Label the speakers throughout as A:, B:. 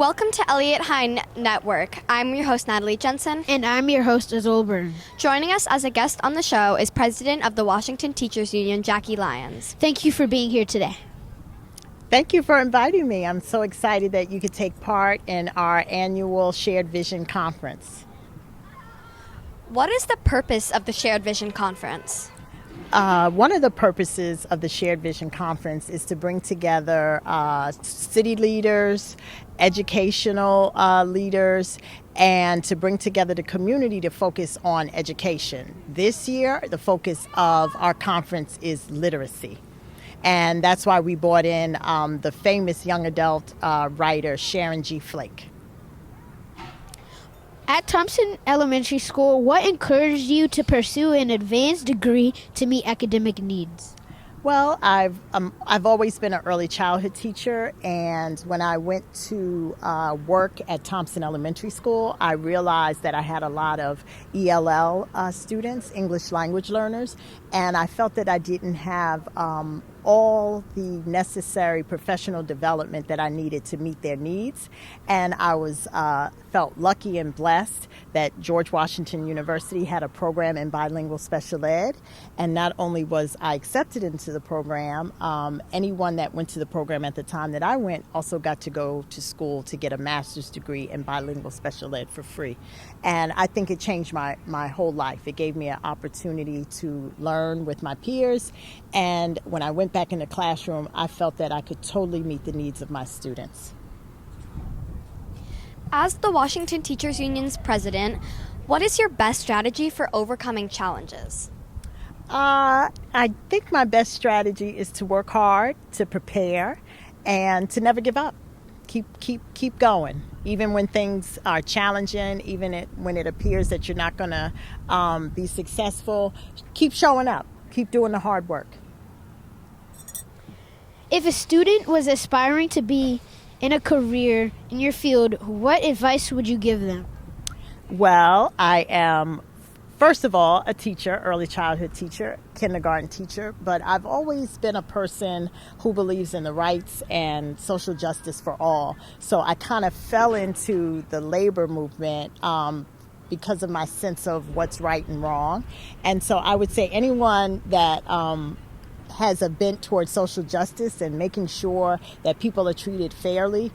A: Welcome to Eliot Hine Network. I'm your host, Natalie Jensen.
B: And I'm your host, Azolburn.
A: Joining us as a guest on the show is President of the Washington Teachers Union, Jackie Lyons.
B: Thank you for being here today.
C: Thank you for inviting me. I'm so excited that you could take part in our annual Shared Vision Conference.
A: What is the purpose of the Shared Vision Conference?
C: One of the purposes of the Shared Vision Conference is to bring together city leaders, educational leaders, and to bring together the community to focus on education. This year, the focus of our conference is literacy. And that's why we brought in the famous young adult writer, Sharon Flake.
B: At Thompson Elementary School, what encouraged you to pursue an advanced degree to meet academic needs?
C: Well, I've always been an early childhood teacher, and when I went to work at Thompson Elementary School, I realized that I had a lot of ELL students, English language learners, and I felt that I didn't have all the necessary professional development that I needed to meet their needs. And I felt lucky and blessed that George Washington University had a program in bilingual special ed. And not only was I accepted into the program, anyone that went to the program at the time that I went also got to go to school to get a master's degree in bilingual special ed for free. And I think it changed my whole life. It gave me an opportunity to learn with my peers. And when I went back in the classroom, I felt that I could totally meet the needs of my students.
A: As the Washington Teachers Union's president, what is your best strategy for overcoming challenges?
C: I think my best strategy is to work hard, to prepare, and to never give up. Keep going. Even when things are challenging, when it appears that you're not going to be successful, keep showing up. Keep doing the hard work.
B: If a student was aspiring to be in a career in your field, what advice would you give them?
C: Well, I am, first of all, a teacher, early childhood teacher, kindergarten teacher, but I've always been a person who believes in the rights and social justice for all. So I kind of fell into the labor movement because of my sense of what's right and wrong. And so I would say anyone that has a bent towards social justice and making sure that people are treated fairly.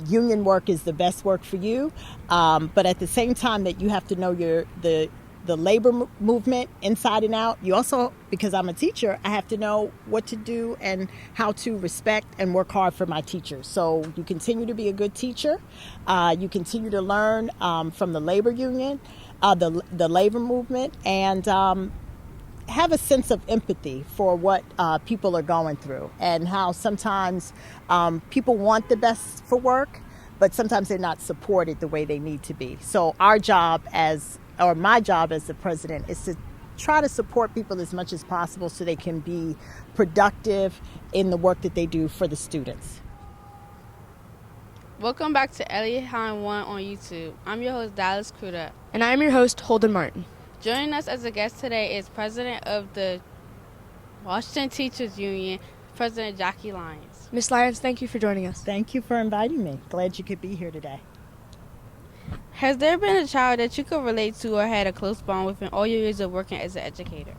C: Union work is the best work for you, but at the same time that you have to know the labor movement inside and out. You also, because I'm a teacher, I have to know what to do and how to respect and work hard for my teachers. So you continue to be a good teacher. You continue to learn from the labor union, the labor movement, and have a sense of empathy for what people are going through and how sometimes people want the best for work, but sometimes they're not supported the way they need to be. So my job as the president is to try to support people as much as possible so they can be productive in the work that they do for the students.
D: Welcome back to Eliot Hine 1 on YouTube. I'm your host, Dallas Cruda.
E: And I'm your host, Holden Martin.
D: Joining us as a guest today is President of the Washington Teachers Union, President Jackie Lyons.
E: Ms. Lyons, thank you for joining us.
C: Thank you for inviting me. Glad you could be here today.
D: Has there been a child that you could relate to or had a close bond with in all your years of working as an educator?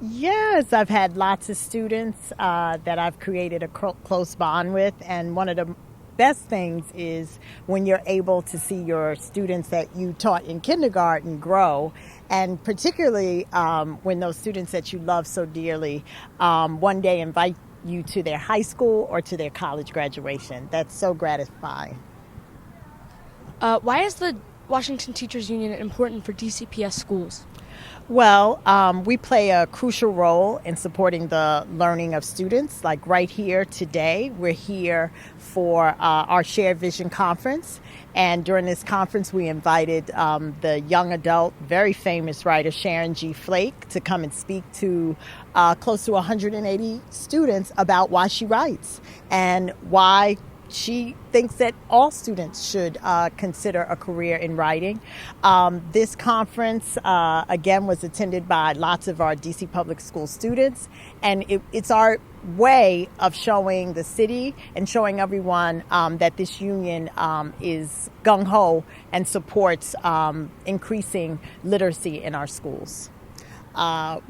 C: Yes, I've had lots of students that I've created a close bond with, and one of the best things is when you're able to see your students that you taught in kindergarten grow, and particularly when those students that you love so dearly one day invite you to their high school or to their college graduation. That's so gratifying.
E: Why is the Washington Teachers Union important for DCPS schools?
C: Well, we play a crucial role in supporting the learning of students. Like right here today, we're here for our Shared Vision Conference. And during this conference, we invited the young adult, very famous writer, Sharon Flake, to come and speak to close to 180 students about why she writes and why she thinks that all students should consider a career in writing. This conference, again, was attended by lots of our DC Public School students, and it's our way of showing the city and showing everyone that this union is gung-ho and supports increasing literacy in our schools.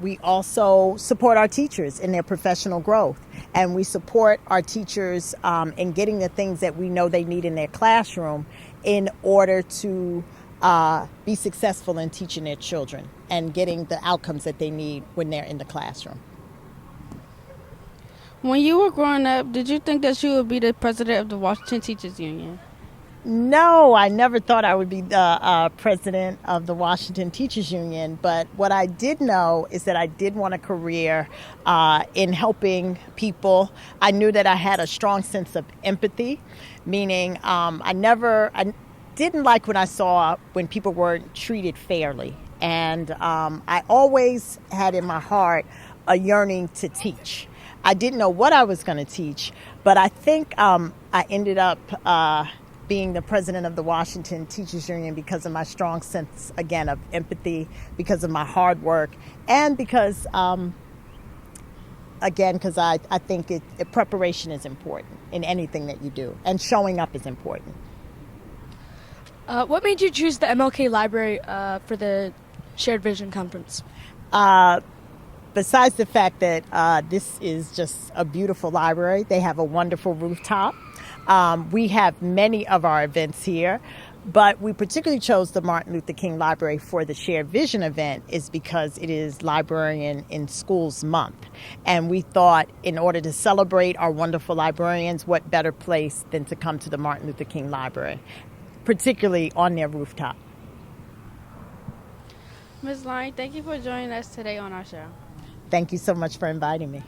C: We also support our teachers in their professional growth, and we support our teachers in getting the things that we know they need in their classroom in order to be successful in teaching their children and getting the outcomes that they need when they're in the classroom.
D: When you were growing up, did you think that you would be the president of the Washington Teachers Union?
C: No, I never thought I would be the president of the Washington Teachers Union, but what I did know is that I did want a career in helping people. I knew that I had a strong sense of empathy, meaning I didn't like when I saw when people weren't treated fairly. And I always had in my heart a yearning to teach. I didn't know what I was going to teach, but I think I ended up being the president of the Washington Teachers Union because of my strong sense, again, of empathy, because of my hard work, and because, because I think preparation is important in anything that you do, and showing up is important.
E: What made you choose the MLK Library for the Shared Vision Conference?
C: Besides the fact that this is just a beautiful library, they have a wonderful rooftop. We have many of our events here, but we particularly chose the Martin Luther King Library for the Shared Vision event is because it is Librarian in Schools Month. And we thought in order to celebrate our wonderful librarians, what better place than to come to the Martin Luther King Library, particularly on their rooftop.
D: Ms. Line, thank you for joining us today on our show.
C: Thank you so much for inviting me.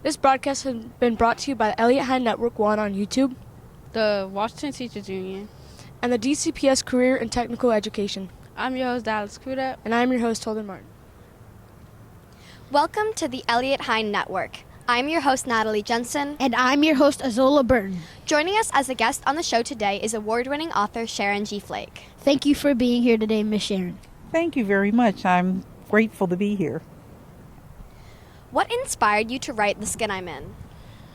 E: This broadcast has been brought to you by the Eliot Hine Network 1 on YouTube,
D: The Washington Teachers Union,
E: and the DCPS Career and Technical Education.
D: I'm your host, Dallas Kruda.
E: And I'm your host, Holden Martin.
A: Welcome to the Eliot Hine Network. I'm your host, Natalie Jensen.
B: And I'm your host, Azola Burton.
A: Joining us as a guest on the show today is award-winning author Sharon G. Flake.
B: Thank you for being here today, Miss Sharon.
F: Thank you very much. I'm grateful to be here.
A: What inspired you to write The Skin I'm In?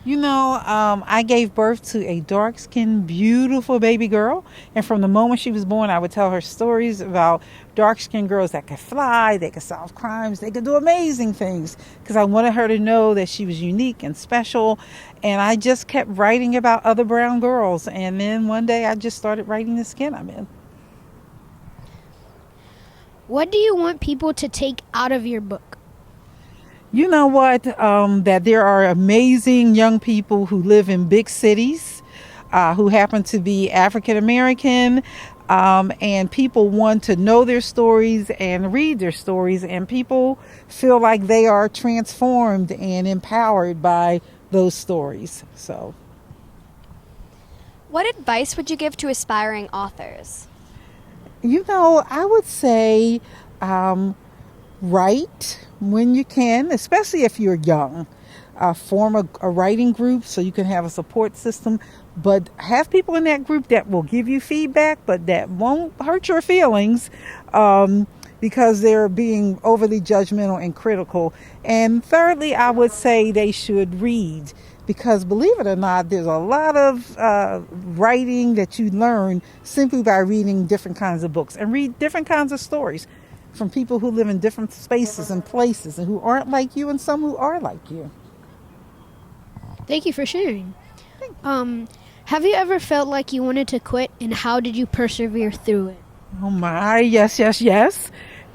F: You know, I gave birth to a dark-skinned, beautiful baby girl. And from the moment she was born, I would tell her stories about dark-skinned girls that could fly, they could solve crimes, they could do amazing things. Because I wanted her to know that she was unique and special. And I just kept writing about other brown girls. And then one day I just started writing The Skin I'm In.
B: What do you want people to take out of your book?
F: You know what? That there are amazing young people who live in big cities, who happen to be African American, and people want to know their stories and read their stories, and people feel like they are transformed and empowered by those stories. So,
A: What advice would you give to aspiring authors?
F: you know, I would say write when you can, especially if you're young. Form a writing group so you can have a support system, but have people in that group that will give you feedback, but that won't hurt your feelings because they're being overly judgmental and critical. And thirdly, I would say they should read, because believe it or not, there's a lot of writing that you learn simply by reading different kinds of books and read different kinds of stories from people who live in different spaces and places and who aren't like you and some who are like you.
B: Thank you for sharing. Have you ever felt like you wanted to quit, and how did you persevere through it?
F: Oh my, yes.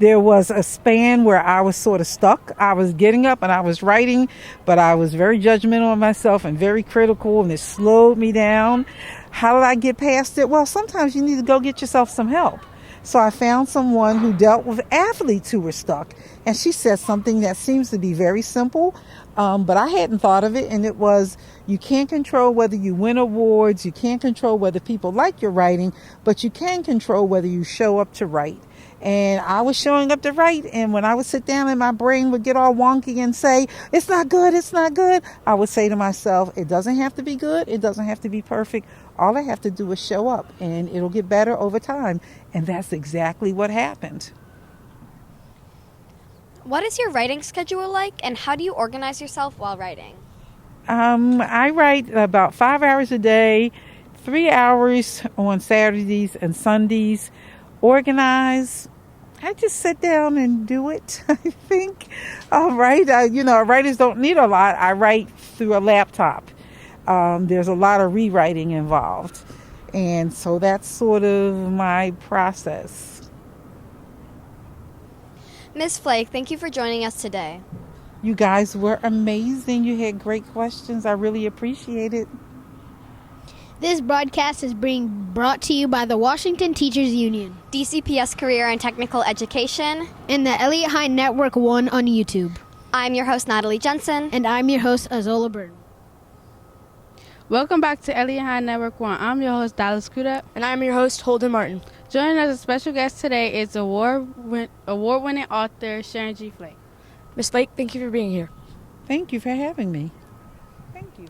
F: There was a span where I was sort of stuck. I was getting up and I was writing, but I was very judgmental of myself and very critical, and it slowed me down. How did I get past it? Well, sometimes you need to go get yourself some help. So I found someone who dealt with athletes who were stuck, and she said something that seems to be very simple, but I hadn't thought of it, and it was, you can't control whether you win awards, you can't control whether people like your writing, but you can control whether you show up to write. And I was showing up to write, and when I would sit down and my brain would get all wonky and say, it's not good, I would say to myself, it doesn't have to be good, it doesn't have to be perfect. All I have to do is show up, and it'll get better over time. And that's exactly what happened.
A: What is your writing schedule like, and how do you organize yourself while writing?
F: I write about 5 hours a day, 3 hours on Saturdays and Sundays. Organize. I just sit down and do it. I think. Writers don't need a lot. I write through a laptop. There's a lot of rewriting involved. And so that's sort of my process.
A: Ms. Flake, thank you for joining us today.
F: You guys were amazing. You had great questions. I really appreciate it.
B: This broadcast is being brought to you by the Washington Teachers Union
A: DCPS Career and Technical Education.
B: and the Eliot Hine Network 1 on YouTube.
A: I'm your host, Natalie Jensen.
B: And I'm your host, Azola Burton.
D: Welcome back to Eliot Hine Network 1. I'm your host, Dallas Kuda.
E: And I'm your host, Holden Martin.
D: Joining us as a special guest today is award-winning author Sharon G. Flake.
E: Miss Flake, thank you for being here.
F: Thank you for having me. Thank you.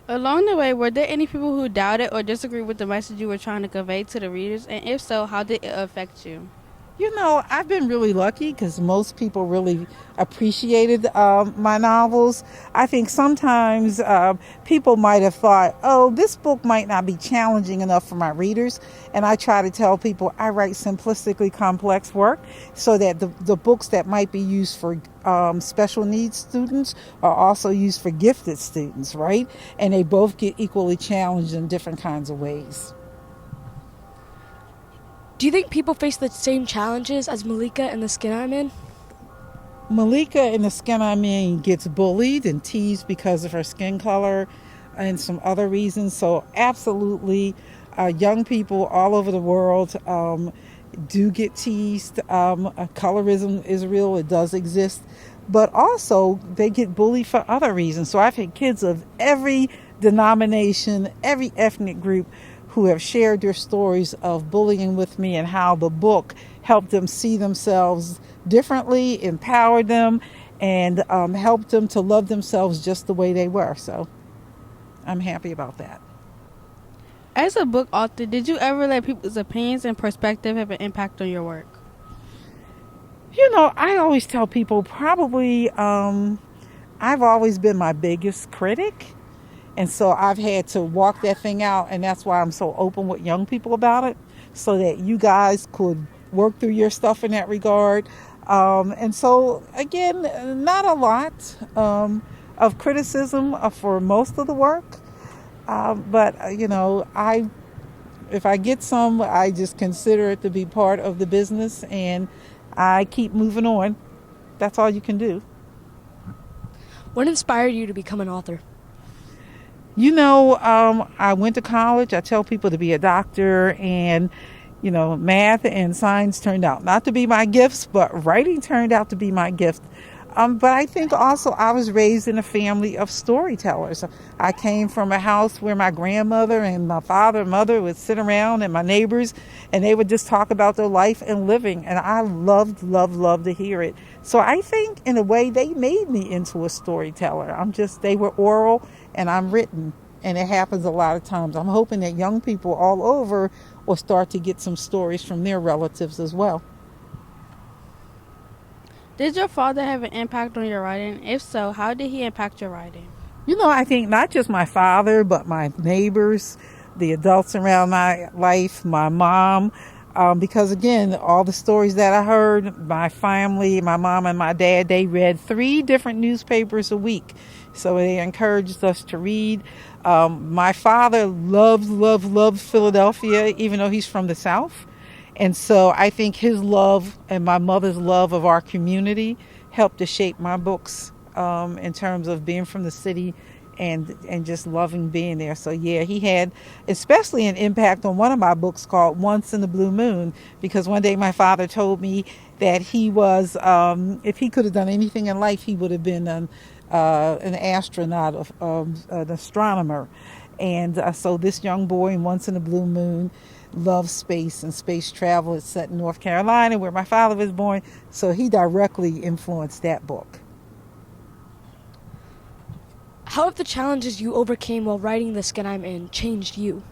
D: Along the way, were there any people who doubted or disagreed with the message you were trying to convey to the readers? And if so, how did it affect you?
F: You know, I've been really lucky because most people really appreciated my novels. I think sometimes people might have thought, oh, this book might not be challenging enough for my readers. And I try to tell people I write simplistically complex work so that the books that might be used for special needs students are also used for gifted students, right? And they both get equally challenged in different kinds of ways.
E: Do you think people face the same challenges as Malika in The Skin I'm In?
F: Malika in The Skin I'm In gets bullied and teased because of her skin color and some other reasons. So absolutely, young people all over the world do get teased. Colorism is real. It does exist. But also, they get bullied for other reasons. So I've had kids of every denomination, every ethnic group who have shared their stories of bullying with me and how the book helped them see themselves differently, empowered them, and helped them to love themselves just the way they were. So I'm happy about that.
D: As a book author, did you ever let people's opinions and perspective have an impact on your work?
F: You know, I always tell people probably I've always been my biggest critic. And so I've had to walk that thing out, and that's why I'm so open with young people about it, so that you guys could work through your stuff in that regard. And so, again, not a lot of criticism for most of the work. But, you know, if I get some, I just consider it to be part of the business, and I keep moving on. That's all you can do.
E: What inspired you to become an author?
F: You know, I went to college. I tell people to be a doctor, and, you know, math and science turned out not to be my gifts, but writing turned out to be my gift. But I think also I was raised in a family of storytellers. I came from a house where my grandmother and my father and mother would sit around, and my neighbors, and they would just talk about their life and living. And I loved to hear it. So I think in a way they made me into a storyteller. They were oral and I'm written. And it happens a lot of times. I'm hoping that young people all over will start to get some stories from their relatives as well.
D: Did your father have an impact on your writing? If so, how did he impact your writing?
F: You know, I think not just my father, but my neighbors, the adults around my life, my mom, because again, all the stories that I heard, my family, my mom and my dad, they read 3 different newspapers a week. So they encouraged us to read. My father loved Philadelphia, even though he's from the South. And so I think his love and my mother's love of our community helped to shape my books in terms of being from the city and just loving being there. So yeah, he had especially an impact on one of my books called Once in the Blue Moon, because one day my father told me that he was, if he could have done anything in life, he would have been an astronaut, an astronomer. And so this young boy in Once in the Blue Moon loves space and space travel. It's set in North Carolina, where my father was born. So he directly influenced that book.
E: How have the challenges you overcame while writing The Skin I'm In changed you?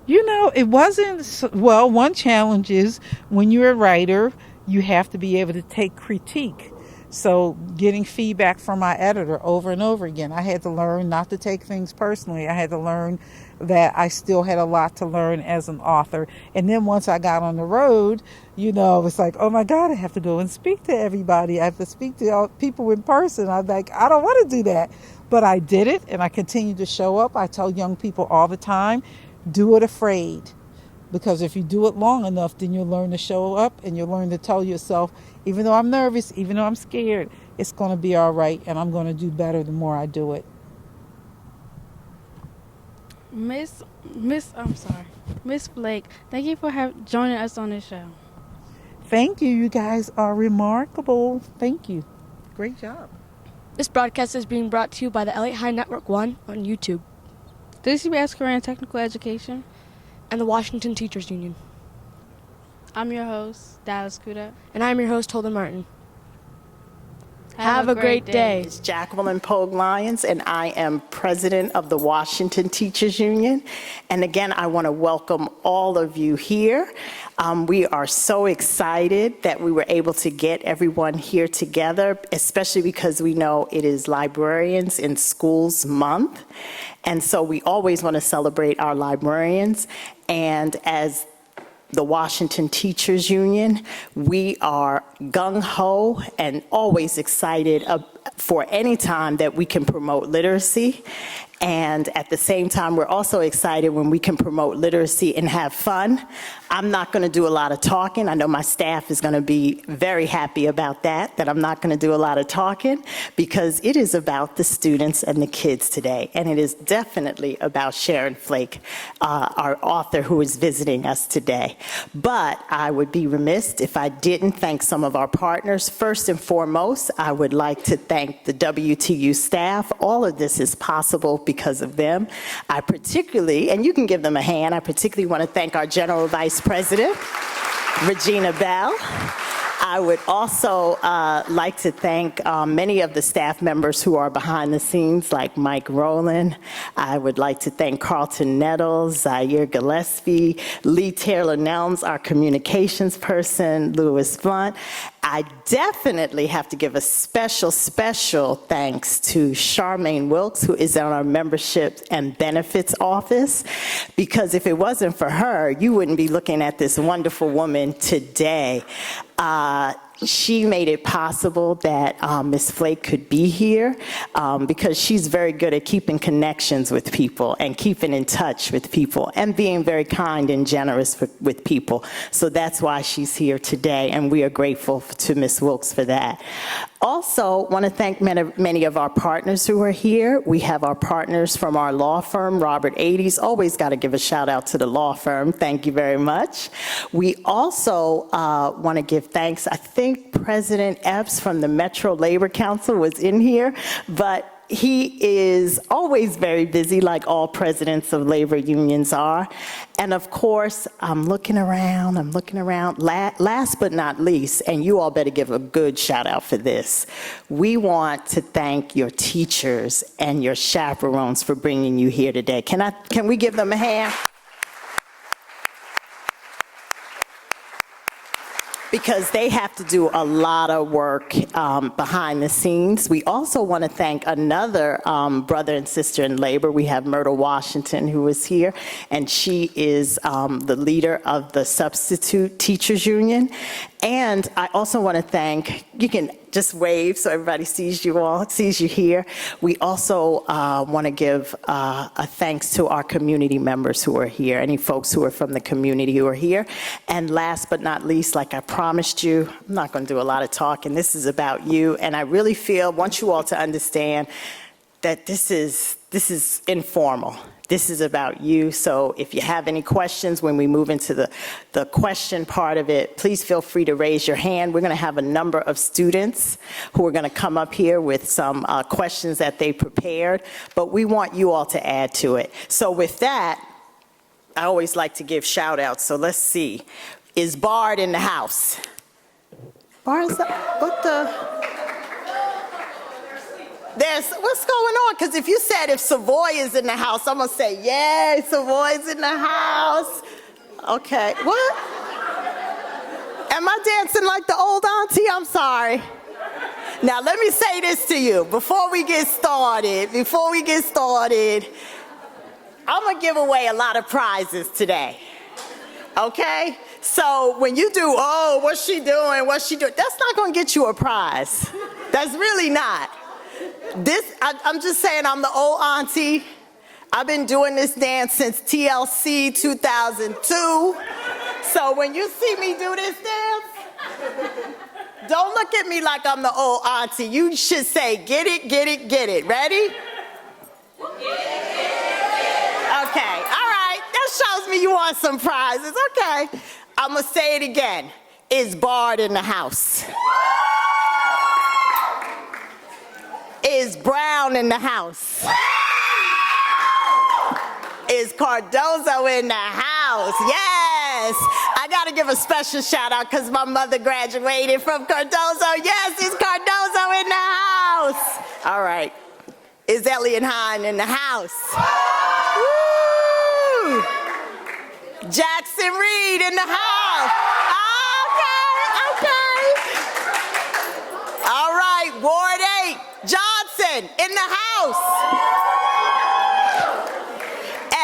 F: You know, it wasn't, one challenge is when you're a writer, you have to be able to take critique. So getting feedback from my editor over and over again, I had to learn not to take things personally. I had to learn that I still had a lot to learn as an author. And then once I got on the road, it's like, oh my God, I have to go and speak to everybody. I have to speak to all people in person. I'm like, I don't want to do that. But I did it, and I continue to show up. I tell young people all the time, do it afraid. Because if you do it long enough, then you'll learn to show up, and you'll learn to tell yourself, even though I'm nervous, even though I'm scared, it's going to be all right, and I'm going to do better the more I do it.
D: Miss Flake, thank you for joining us on this show.
F: Thank you. You guys are remarkable. Thank you. Great job.
E: This broadcast is being brought to you by the Eliot Hine Network 1 on YouTube
D: DCPS Career and Technical Education
E: and the Washington Teachers Union.
D: I'm your host, Dallas Kuda.
E: And I'm your host, Holden Martin. Have a great day.
C: It's Jacqueline Pogue Lyons, and I am president of the Washington Teachers Union. And again, I want to welcome all of you here. We are so excited that we were able to get everyone here together, especially because we know it is Librarians in Schools Month. And so we always want to celebrate our librarians. And as the Washington Teachers Union, we are gung-ho and always excited for any time that we can promote literacy. And at the same time, we're also excited when we can promote literacy and have fun. I'm not going to do a lot of talking. I know my staff is going to be very happy about that I'm not going to do a lot of talking, because it is about the students and the kids today. And it is definitely about Sharon Flake, our author who is visiting us today. But I would be remiss if I didn't thank some of our partners. First and foremost, I would like to thank the WTU staff. All of this is possible because of them. I particularly, and you can give them a hand, I particularly want to thank our General Vice President, Regina Bell. I would also like to thank many of the staff members who are behind the scenes, like Mike Rowland. I would like to thank Carlton Nettles, Zaire Gillespie, Lee Taylor-Nelms, our communications person, Louis Blunt. I definitely have to give a special thanks to Charmaine Wilkes, who is on our membership and benefits office, because if it wasn't for her, you wouldn't be looking at this wonderful woman today. She made it possible that Ms. Flake could be here because she's very good at keeping connections with people and keeping in touch with people and being very kind and generous with people. So that's why she's here today, and we are grateful to Ms. Wilkes for that. Also, want to thank many of our partners who are here. We have our partners from our law firm, Robert 80s. Always got to give a shout out to the law firm. Thank you very much. We also want to give thanks. I think President Epps from the Metro Labor Council was in here, but he is always very busy, like all presidents of labor unions are. And of course, I'm looking around. Last but not least, and you all better give a good shout out for this, we want to thank your teachers and your chaperones for bringing you here today. Can we give them a hand? Because they have to do a lot of work behind the scenes. We also want to thank another brother and sister in labor. We have Myrtle Washington, who is here, and she is the leader of the Substitute Teachers Union. And I also want to thank, you can just wave so everybody sees you here. We also want to give a thanks to our community members who are here, any folks who are from the community who are here. And last but not least, like I promised you, I'm not going to do a lot of talking. This is about you. And I really want you all to understand that this is informal. This is about you. So if you have any questions when we move into the question part of it, please feel free to raise your hand. We're going to have a number of students who are going to come up here with some questions that they prepared, but we want you all to add to it. So with that, I always like to give shout outs. So let's see. Is Bard in the house? Bard, what the? What's going on? Because if you said if Savoy is in the house, I'm going to say, yay, Savoy's in the house. Okay, what? Am I dancing like the old auntie? I'm sorry. Now, let me say this to you before we get started. I'm going to give away a lot of prizes today. Okay? So when you do, oh, what's she doing? That's not going to get you a prize. That's really not. I'm just saying, I'm the old auntie. I've been doing this dance since TLC 2002. So when you see me do this dance, don't look at me like I'm the old auntie. You should say, get it, get it, get it. Ready? Okay, all right. That shows me you want some prizes. Okay. I'm going to say it again. Is Bard in the house? Is Brown in the house? Is Cardozo in the house? Yes. I got to give a special shout out because my mother graduated from Cardozo. Yes, is Cardozo in the house? All right. Is Eliot Hine in the house? Woo! Jackson Reed in the house. Okay. All right, Ward 8, Johnson in the house.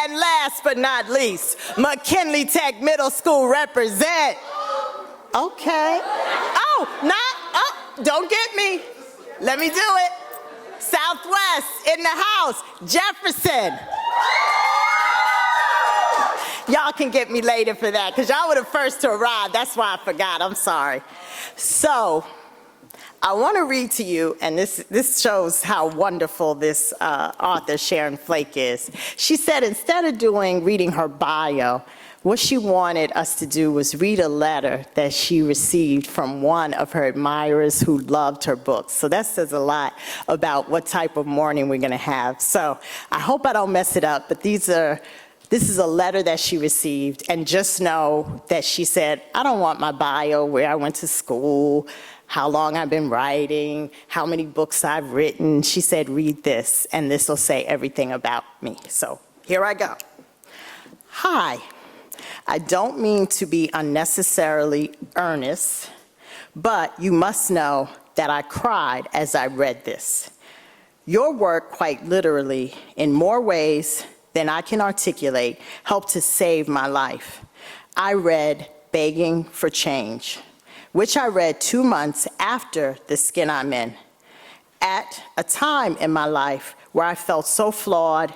C: And last but not least, McKinley Tech Middle School represent. Okay. Don't get me. Let me do it. Southwest in the house, Jefferson. Y'all can get me later for that because y'all were the first to arrive. That's why I forgot. I'm sorry. So I want to read to you, and this shows how wonderful this author, Sharon Flake, is. She said instead of reading her bio, what she wanted us to do was read a letter that she received from one of her admirers who loved her books. So that says a lot about what type of morning we're going to have. So I hope I don't mess it up, but this is a letter that she received, and just know that she said, I don't want my bio, where I went to school, how long I've been writing, how many books I've written. She said, read this, and this will say everything about me. So here I go. Hi. I don't mean to be unnecessarily earnest, but you must know that I cried as I read this. Your work, quite literally, in more ways than I can articulate, helped to save my life. I read Begging for Change, which I read 2 months after The Skin I'm In, at a time in my life where I felt so flawed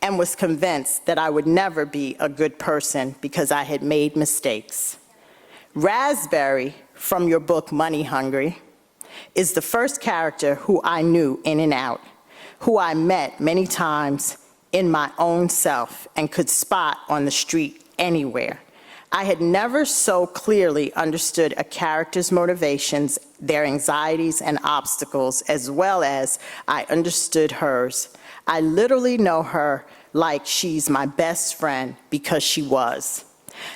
C: and was convinced that I would never be a good person because I had made mistakes. Raspberry, from your book Money Hungry, is the first character who I knew in and out, who I met many times in my own self and could spot on the street anywhere. I had never so clearly understood a character's motivations, their anxieties and obstacles, as well as I understood hers. I literally know her like she's my best friend because she was.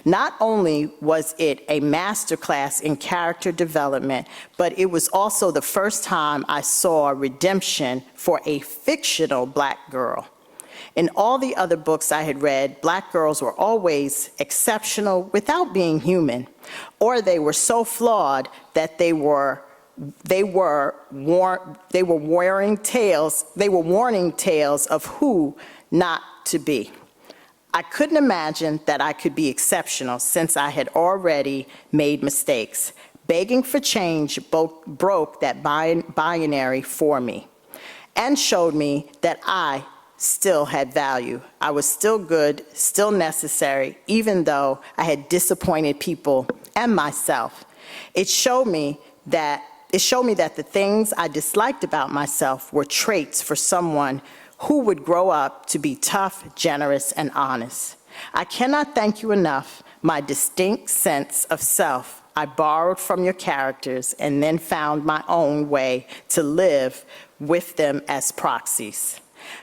C: Not only was it a masterclass in character development, but it was also the first time I saw redemption for a fictional Black girl. In all the other books I had read, Black girls were always exceptional without being human, or they were so flawed that they were warning tales of who not to be. I couldn't imagine that I could be exceptional since I had already made mistakes. Begging for Change broke that binary for me and showed me that I still had value. I was still good, still necessary, even though I had disappointed people and myself. It showed me that the things I disliked about myself were traits for someone who would grow up to be tough, generous, and honest. I cannot thank you enough. My distinct sense of self I borrowed from your characters and then found my own way to live with them as proxies.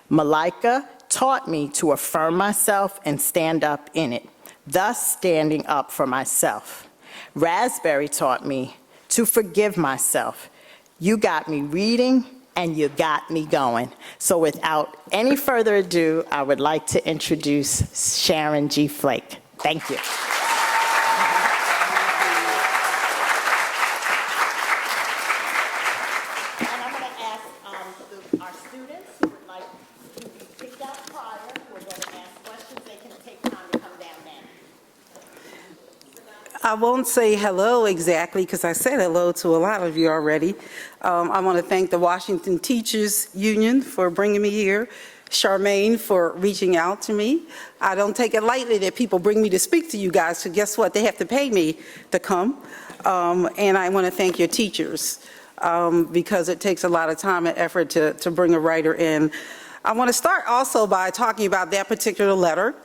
C: Malika taught me to affirm myself and stand up in it, thus standing up for myself. Raspberry taught me to forgive myself. You got me reading, and you got me going. So without any further ado, I would like to introduce Sharon G. Flake. Thank you.
G: I won't say hello exactly because I said hello to a lot of you already. I want to thank the Washington Teachers Union for bringing me here, Charmaine for reaching out to me. I don't take it lightly that people bring me to speak to you guys, so guess what? They have to pay me to come. And I want to thank your teachers because it takes a lot of time and effort to bring a writer in. I want to start also by talking about that particular letter.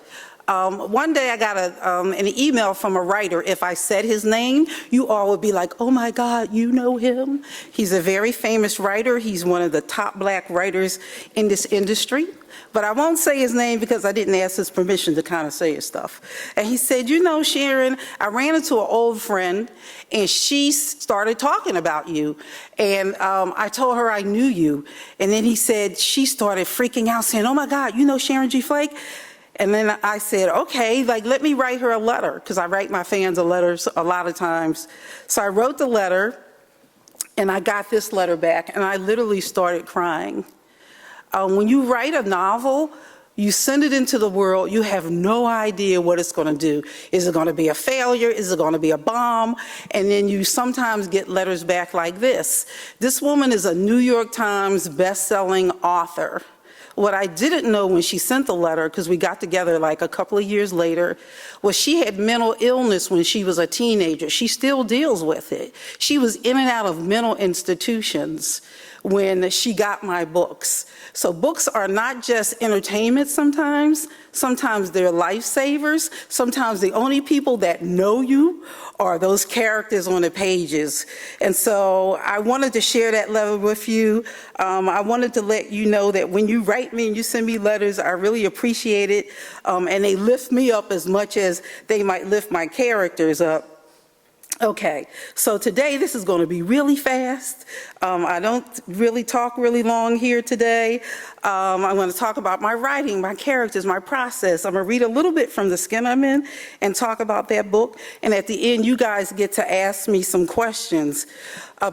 G: One day I got an email from a writer. If I said his name, you all would be like, oh my God, you know him? He's a very famous writer. He's one of the top black writers in this industry. But I won't say his name because I didn't ask his permission to kind of say his stuff. And he said, you know, Sharon, I ran into an old friend and she started talking about you. And I told her I knew you. And then he said, she started freaking out saying, oh my God, you know Sharon G. Flake? And then I said, okay, like, let me write her a letter, because I write my fans a letter a lot of times. So I wrote the letter, and I got this letter back, and I literally started crying. When you write a novel, you send it into the world, you have no idea what it's going to do. Is it going to be a failure? Is it going to be a bomb? And then you sometimes get letters back like this. This woman is a New York Times best-selling author. What I didn't know when she sent the letter, because we got together like a couple of years later, was she had mental illness when she was a teenager. She still deals with it. She was in and out of mental institutions when she got my books. So books are not just entertainment sometimes. Sometimes they're lifesavers. Sometimes the only people that know you are those characters on the pages. And so I wanted to share that letter with you. I wanted to let you know that when you write me and you send me letters, I really appreciate it. And they lift me up as much as they might lift my characters up. Okay, so today this is going to be really fast. I don't really talk really long here today. I'm going to talk about my writing, my characters, my process. I'm going to read a little bit from the skin I'm in and talk about that book. And at the end, you guys get to ask me some questions.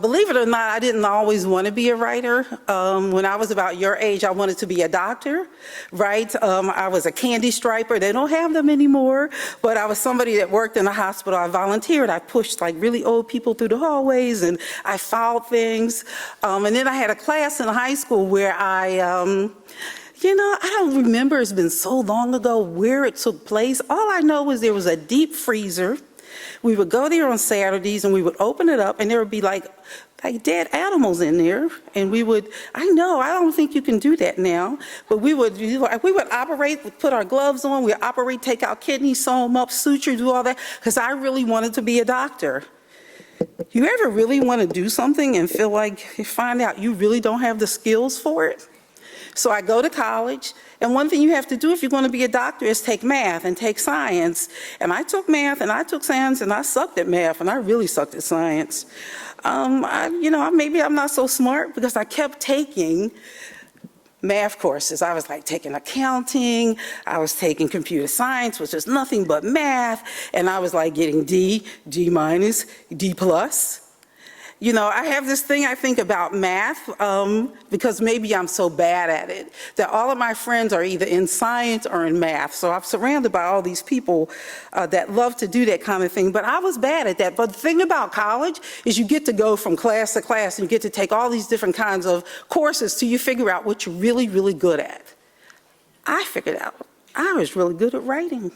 G: Believe it or not, I didn't always want to be a writer. When I was about your age, I wanted to be a doctor, right? I was a candy striper. They don't have them anymore, but I was somebody that worked in a hospital. I volunteered. I pushed like really old people through the hallways and I filed things. And then I had a class in high school where you know, I don't remember, it's been so long ago where it took place. All I know is there was a deep freezer. We would go there on Saturdays and we would open it up and there would be like dead animals in there. And we would, I don't think you can do that now, but we would operate, we'd put our gloves on, we'd operate, take out kidneys, sew them up, suture, do all that, because I really wanted to be a doctor. You ever really want to do something and feel like you find out you really don't have the skills for it? So I go to college, and one thing you have to do if you're going to be a doctor is take math and take science. And I took math and I took science and I sucked at math and I really sucked at science. Maybe I'm not so smart because I kept taking math courses. I was like taking accounting, I was taking computer science, which is nothing but math, and I was like getting D, D minus, D plus. You know, I have this thing I think about math because maybe I'm so bad at it that all of my friends are either in science or in math. So I'm surrounded by all these people that love to do that kind of thing, but I was bad at that. But the thing about college is you get to go from class to class and you get to take all these different kinds of courses till you figure out what you're really, really good at. I figured out I was really good at writing.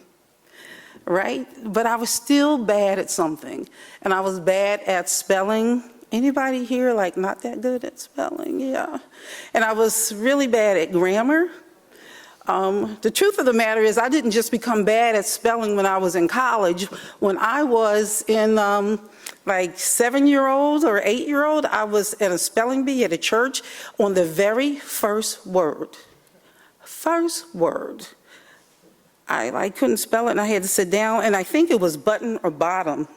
G: Right? But I was still bad at something. And I was bad at spelling. Anybody here like not that good at spelling? Yeah. And I was really bad at grammar. The truth of the matter is I didn't just become bad at spelling when I was in college. When I was in like 7-year-old or 8-year-old, I was at a spelling bee at a church on the very first word. First word. I couldn't spell it and I had to sit down, and I think it was button or bottom.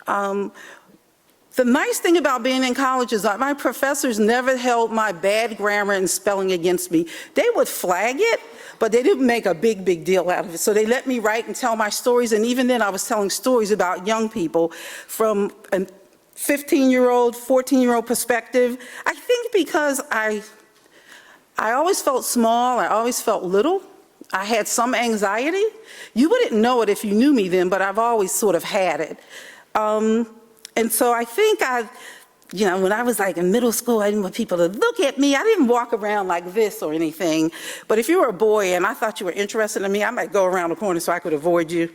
G: The nice thing about being in college is that my professors never held my bad grammar and spelling against me. They would flag it, but they didn't make a big deal out of it. So they let me write and tell my stories, and even then I was telling stories about young people from a 15-year-old, 14-year-old perspective. I think because I always felt small, I always felt little. I had some anxiety. You wouldn't know it if you knew me then, but I've always sort of had it. And so I think when I was like in middle school, I didn't want people to look at me. I didn't walk around like this or anything. But if you were a boy and I thought you were interested in me, I might go around the corner so I could avoid you.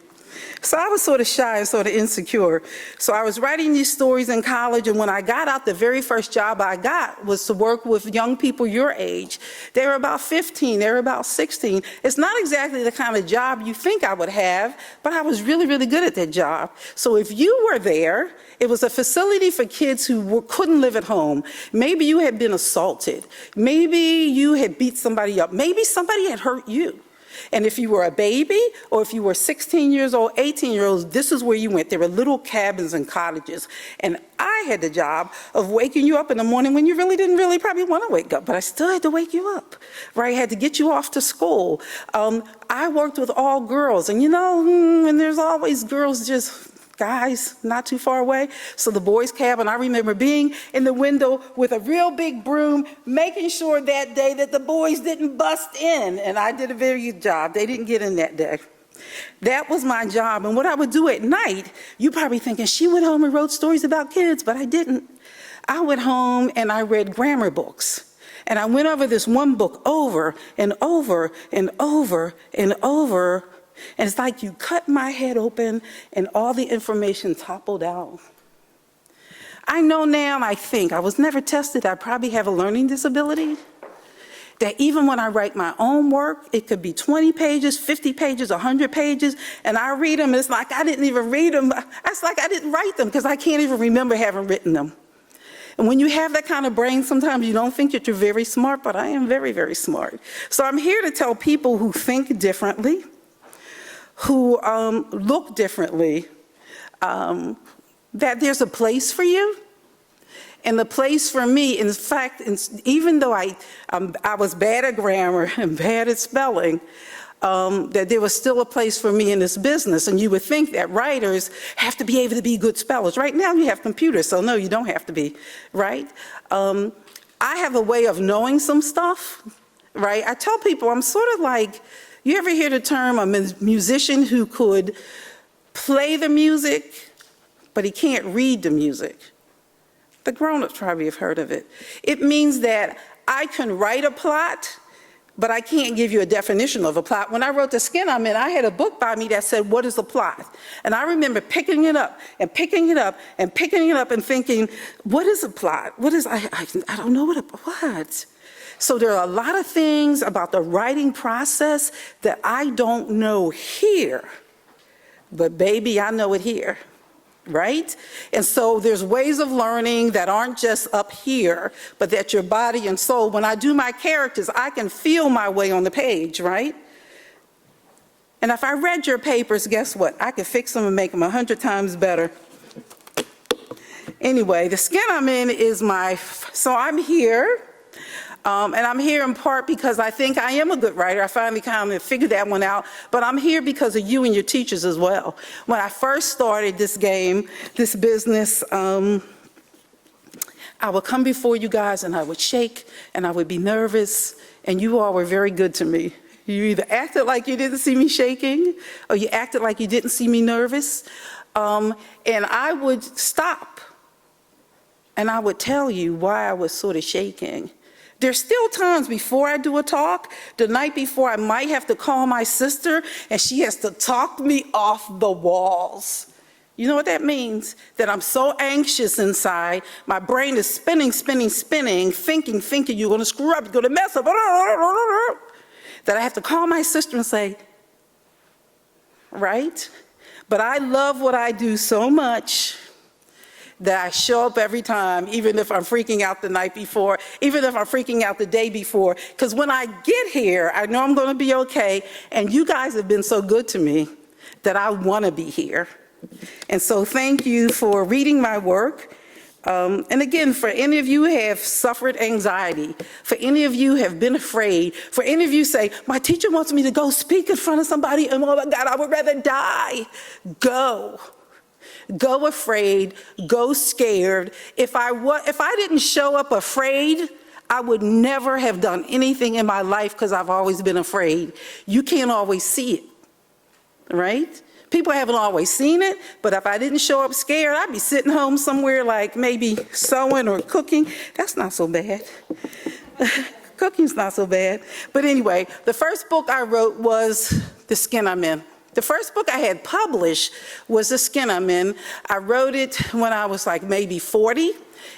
G: So I was sort of shy and sort of insecure. So I was writing these stories in college, and when I got out, the very first job I got was to work with young people your age. They were about 15, they were about 16. It's not exactly the kind of job you think I would have, but I was really, really good at that job. So if you were there, it was a facility for kids who couldn't live at home. Maybe you had been assaulted. Maybe you had beat somebody up. Maybe somebody had hurt you. And if you were a baby, or if you were 16 years old, 18 years old, this is where you went. There were little cabins and cottages. And I had the job of waking you up in the morning when you didn't probably want to wake up, but I still had to wake you up, right? I had to get you off to school. I worked with all girls, and and there's always girls just guys not too far away. So the boys' cabin, I remember being in the window with a real big broom, making sure that day that the boys didn't bust in. And I did a very good job. They didn't get in that day. That was my job. And what I would do at night, you're probably thinking, she went home and wrote stories about kids, but I didn't. I went home and I read grammar books. And I went over this one book over and over and over and over. And it's like you cut my head open and all the information toppled out. I know now, and I think, I was never tested, I probably have a learning disability, that even when I write my own work, it could be 20 pages, 50 pages, 100 pages, and I read them, and it's like I didn't even read them. It's like I didn't write them because I can't even remember having written them. And when you have that kind of brain, sometimes you don't think that you're very smart, but I am very, very smart. So I'm here to tell people who think differently, who look differently, that there's a place for you. And the place for me, in fact, even though I was bad at grammar and bad at spelling, that there was still a place for me in this business. And you would think that writers have to be able to be good spellers. Right now you have computers, so no, you don't have to be, right? I have a way of knowing some stuff, right? I tell people I'm sort of like, you ever hear the term a musician who could play the music, but he can't read the music? The grown-ups probably have heard of it. It means that I can write a plot, but I can't give you a definition of a plot. When I wrote The Skin I'm In, I had a book by me that said, what is a plot? And I remember picking it up and picking it up and picking it up and thinking, what is a plot? I don't know what? So there are a lot of things about the writing process that I don't know here, but baby, I know it here, right? And so there's ways of learning that aren't just up here, but that your body and soul, when I do my characters, I can feel my way on the page, right? And if I read your papers, guess what? I could fix them and make them 100 times better. Anyway, The Skin I'm In is so I'm here. And I'm here in part because I think I am a good writer. I finally kind of figured that one out. But I'm here because of you and your teachers as well. When I first started this business, I would come before you guys and I would shake and I would be nervous. And you all were very good to me. You either acted like you didn't see me shaking or you acted like you didn't see me nervous. And I would stop and I would tell you why I was sort of shaking. There's still times before I do a talk, the night before I might have to call my sister and she has to talk me off the walls. You know what that means? That I'm so anxious inside, my brain is spinning, thinking you're gonna screw up, you're gonna mess up, that I have to call my sister and say, right? But I love what I do so much that I show up every time, even if I'm freaking out the night before, even if I'm freaking out the day before, because when I get here, I know I'm gonna be okay, and you guys have been so good to me that I wanna be here. And so thank you for reading my work. And again, for any of you who have suffered anxiety, for any of you who have been afraid, for any of you say, my teacher wants me to go speak in front of somebody, and oh my God, I would rather die. Go. Go afraid, go scared. If I didn't show up afraid, I would never have done anything in my life because I've always been afraid. You can't always see it, right? People haven't always seen it, but if I didn't show up scared, I'd be sitting home somewhere like maybe sewing or cooking. That's not so bad. Cooking's not so bad. But anyway, the first book I wrote was The Skin I'm In. The first book I had published was The Skin I'm In. I wrote it when I was like maybe 40.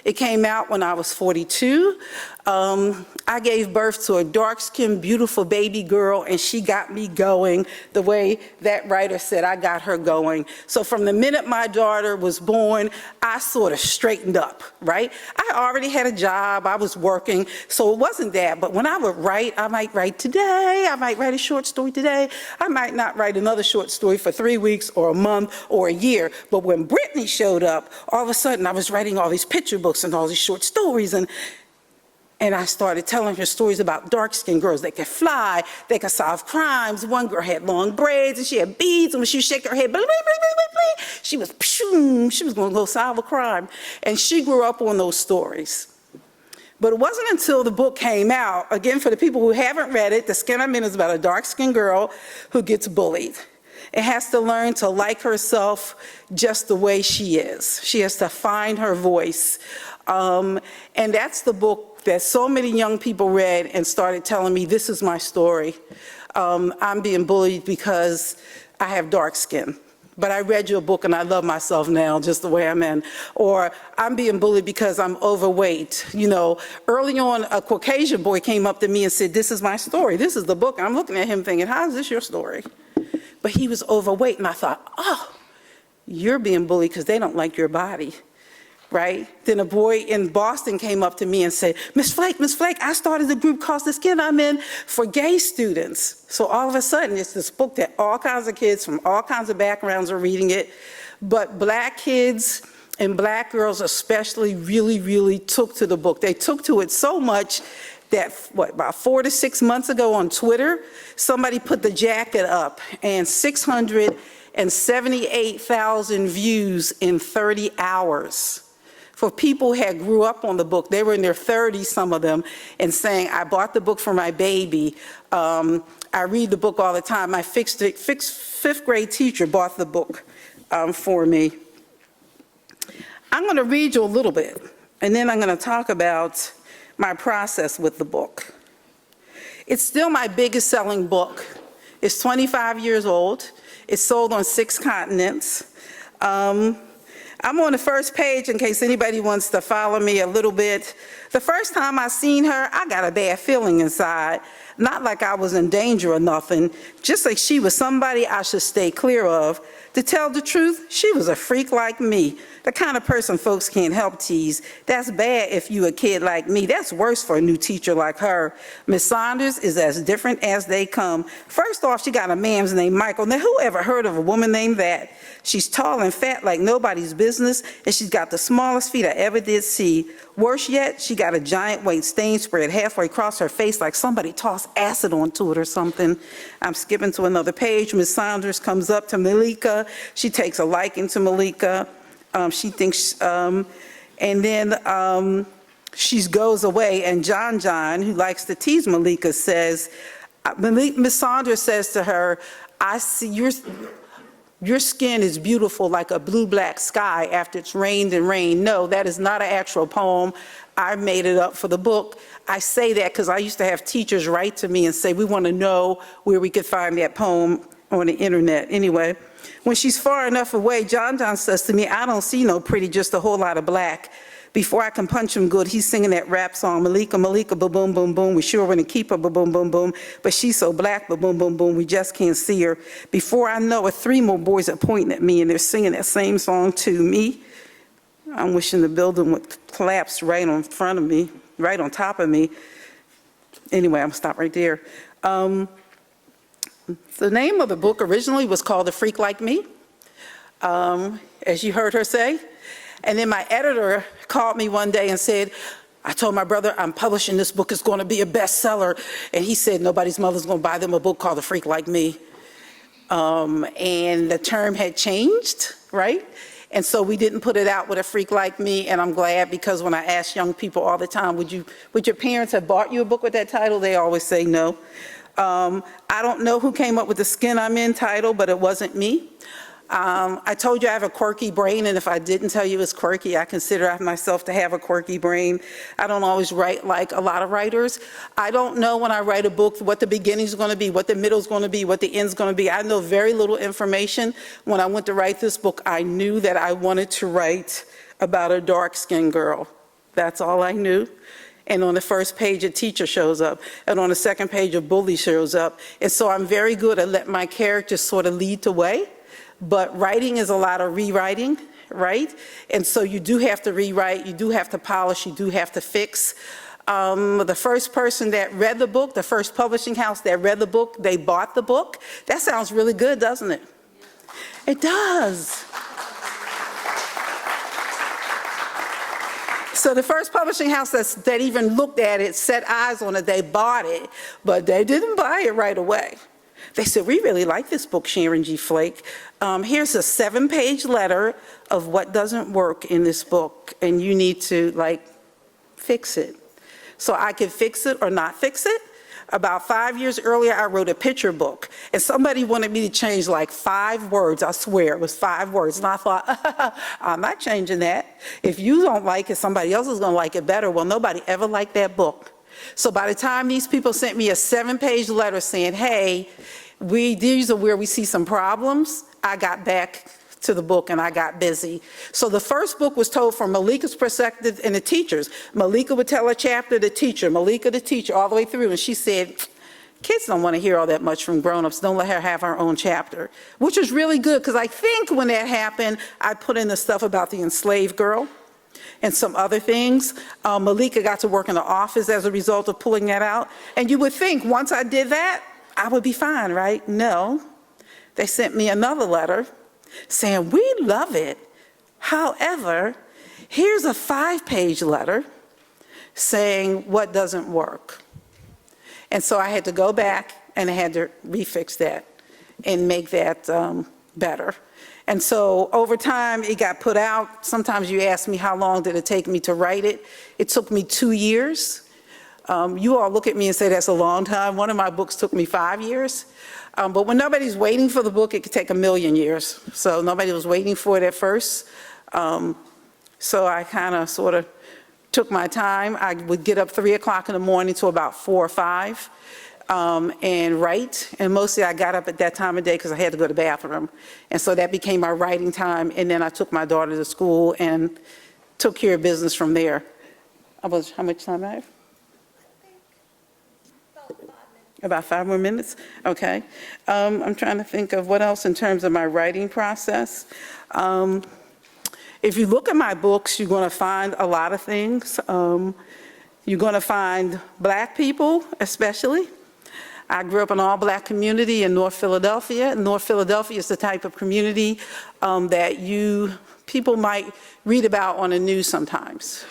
G: It came out when I was 42. I gave birth to a dark-skinned, beautiful baby girl, and she got me going the way that writer said I got her going. So from the minute my daughter was born, I sort of straightened up, right? I already had a job, I was working, so it wasn't that. But when I would write, I might write today, I might write a short story today, I might not write another short story for 3 weeks or a month or a year. But when Brittany showed up, all of a sudden I was writing all these picture books and all these short stories, and I started telling her stories about dark-skinned girls. They could fly, they could solve crimes. One girl had long braids and she had beads, and when she would shake her head, bling, bling, bling, bling, bling, she was going to go solve a crime. And she grew up on those stories. But it wasn't until the book came out, again, for the people who haven't read it, The Skin I'm In is about a dark-skinned girl who gets bullied. It has to learn to like herself just the way she is. She has to find her voice. And that's the book that so many young people read and started telling me, this is my story. I'm being bullied because I have dark skin. But I read your book and I love myself now just the way I'm in. Or I'm being bullied because I'm overweight. You know, early on, a Caucasian boy came up to me and said, this is my story. This is the book. And I'm looking at him thinking, how is this your story? But he was overweight. And I thought, oh, you're being bullied because they don't like your body. Right? Then a boy in Boston came up to me and said, Miss Flake, I started a group called The Skin I'm In for gay students. So all of a sudden, it's this book that all kinds of kids from all kinds of backgrounds are reading it. But black kids and black girls especially really, really took to the book. They took to it so much that, about 4 to 6 months ago on Twitter, somebody put the jacket up and 678,000 views in 30 hours. For people who had grew up on the book, they were in their 30s, some of them, and saying, I bought the book for my baby. I read the book all the time. My fifth grade teacher bought the book for me. I'm going to read you a little bit, and then I'm going to talk about my process with the book. It's still my biggest selling book. It's 25 years old. It's sold on 6 continents. I'm on the first page in case anybody wants to follow me a little bit. The first time I seen her, I got a bad feeling inside. Not like I was in danger or nothing, just like she was somebody I should stay clear of. To tell the truth, she was a freak like me, the kind of person folks can't help tease. That's bad if you a kid like me. That's worse for a new teacher like her. Miss Saunders is as different as they come. First off, she got a man's named Michael. Now, who ever heard of a woman named that? She's tall and fat like nobody's business, and she's got the smallest feet I ever did see. Worse yet, she got a giant white stain spread halfway across her face like somebody tossed acid onto it or something. I'm skipping to another page. Miss Saunders comes up to Malika. She takes a liking to Malika. She thinks, and then she goes away, and John, who likes to tease Malika, says, Miss Saunders says to her, I see your skin is beautiful like a blue-black sky after it's rained and rained. No, that is not an actual poem. I made it up for the book. I say that because I used to have teachers write to me and say, we want to know where we could find that poem on the internet. Anyway, when she's far enough away, John says to me, I don't see no pretty, just a whole lot of black. Before I can punch him good, he's singing that rap song, Malika, Malika, ba-boom, boom, boom. We sure want to keep her, ba-boom, boom, boom. But she's so black, ba-boom, boom, boom. We just can't see her. Before I know it, 3 more boys are pointing at me, and they're singing that same song to me. I'm wishing the building would collapse right on front of me, right on top of me. Anyway, I'm going to stop right there. The name of the book originally was called A Freak Like Me, as you heard her say. And then my editor called me one day and said, I told my brother, I'm publishing this book, it's going to be a bestseller. And he said, nobody's mother's going to buy them a book called A Freak Like Me. And the term had changed, right? And so we didn't put it out with a freak like me, and I'm glad, because when I ask young people all the time, would your parents have bought you a book with that title? They always say no. I don't know who came up with the Skin I'm In title, but it wasn't me. I told you I have a quirky brain, and if I didn't tell you it's quirky, I consider myself to have a quirky brain. I don't always write like a lot of writers. I don't know when I write a book what the beginning's going to be, what the middle's going to be, what the end's going to be. I know very little information. When I went to write this book, I knew that I wanted to write about a dark-skinned girl. That's all I knew. And on the first page, a teacher shows up. And on the second page, a bully shows up. And so I'm very good at letting my characters sort of lead the way. But writing is a lot of rewriting, right? And so you do have to rewrite, you do have to polish, you do have to fix. The first person that read the book, the first publishing house that read the book, they bought the book. That sounds really good, doesn't it? It does. So the first publishing house that even looked at it, set eyes on it, they bought it, but they didn't buy it right away. They said, we really like this book, Sharon G. Flake. Here's a 7-page letter of what doesn't work in this book, and you need to, fix it. So I could fix it or not fix it. About 5 years earlier, I wrote a picture book, and somebody wanted me to change 5 words. I swear, it was 5 words. And I thought, I'm not changing that. If you don't like it, somebody else is going to like it better. Well, nobody ever liked that book. So by the time these people sent me a 7-page letter saying, hey, these are where we see some problems, I got back to the book and I got busy. So the first book was told from Malika's perspective and the teachers. Malika would tell a chapter, the teacher, Malika the teacher, all the way through. And she said, kids don't want to hear all that much from grown-ups. Don't let her have her own chapter, which was really good, because I think when that happened, I put in the stuff about the enslaved girl and some other things. Malika got to work in the office as a result of pulling that out. And you would think once I did that, I would be fine, right? No. They sent me another letter saying, we love it. However, here's a 5-page letter saying what doesn't work. And so I had to go back and I had to refix that and make that better. And so over time, it got put out. Sometimes you ask me how long did it take me to write it. It took me 2 years. You all look at me and say that's a long time. One of my books took me 5 years. But when nobody's waiting for the book, it could take 1,000,000 years. So nobody was waiting for it at first. So I kind of sort of took my time. I would get up 3 o'clock in the morning to about 4 or 5 and write. And mostly I got up at that time of day because I had to go to the bathroom. And so that became my writing time. And then I took my daughter to school and took care of business from there. How much time I have? About 5 more minutes? Okay. I'm trying to think of what else in terms of my writing process. If you look at my books, you're going to find a lot of things. You're going to find Black people, especially. I grew up in an all-Black community in North Philadelphia. North Philadelphia is the type of community that people might read about on the news sometimes.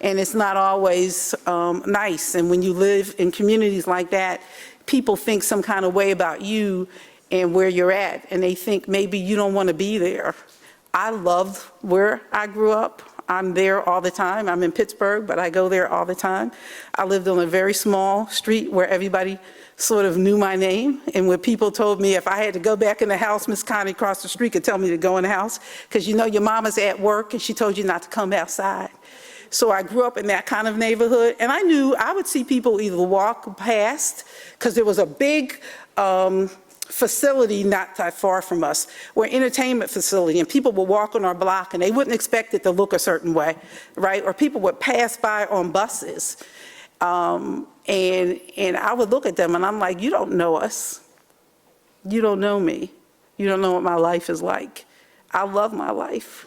G: And it's not always nice. And when you live in communities like that, people think some kind of way about you and where you're at. And they think maybe you don't want to be there. I loved where I grew up. I'm there all the time. I'm in Pittsburgh, but I go there all the time. I lived on a very small street where everybody sort of knew my name. And when people told me if I had to go back in the house, Miss Connie across the street could tell me to go in the house, because you know your mama's at work and she told you not to come outside. So I grew up in that kind of neighborhood, and I knew I would see people either walk past, because there was a big facility not that far from us, or entertainment facility, and people would walk on our block and they wouldn't expect it to look a certain way, right? Or people would pass by on buses. And I would look at them and I'm like, you don't know us. You don't know me. You don't know what my life is like. I love my life.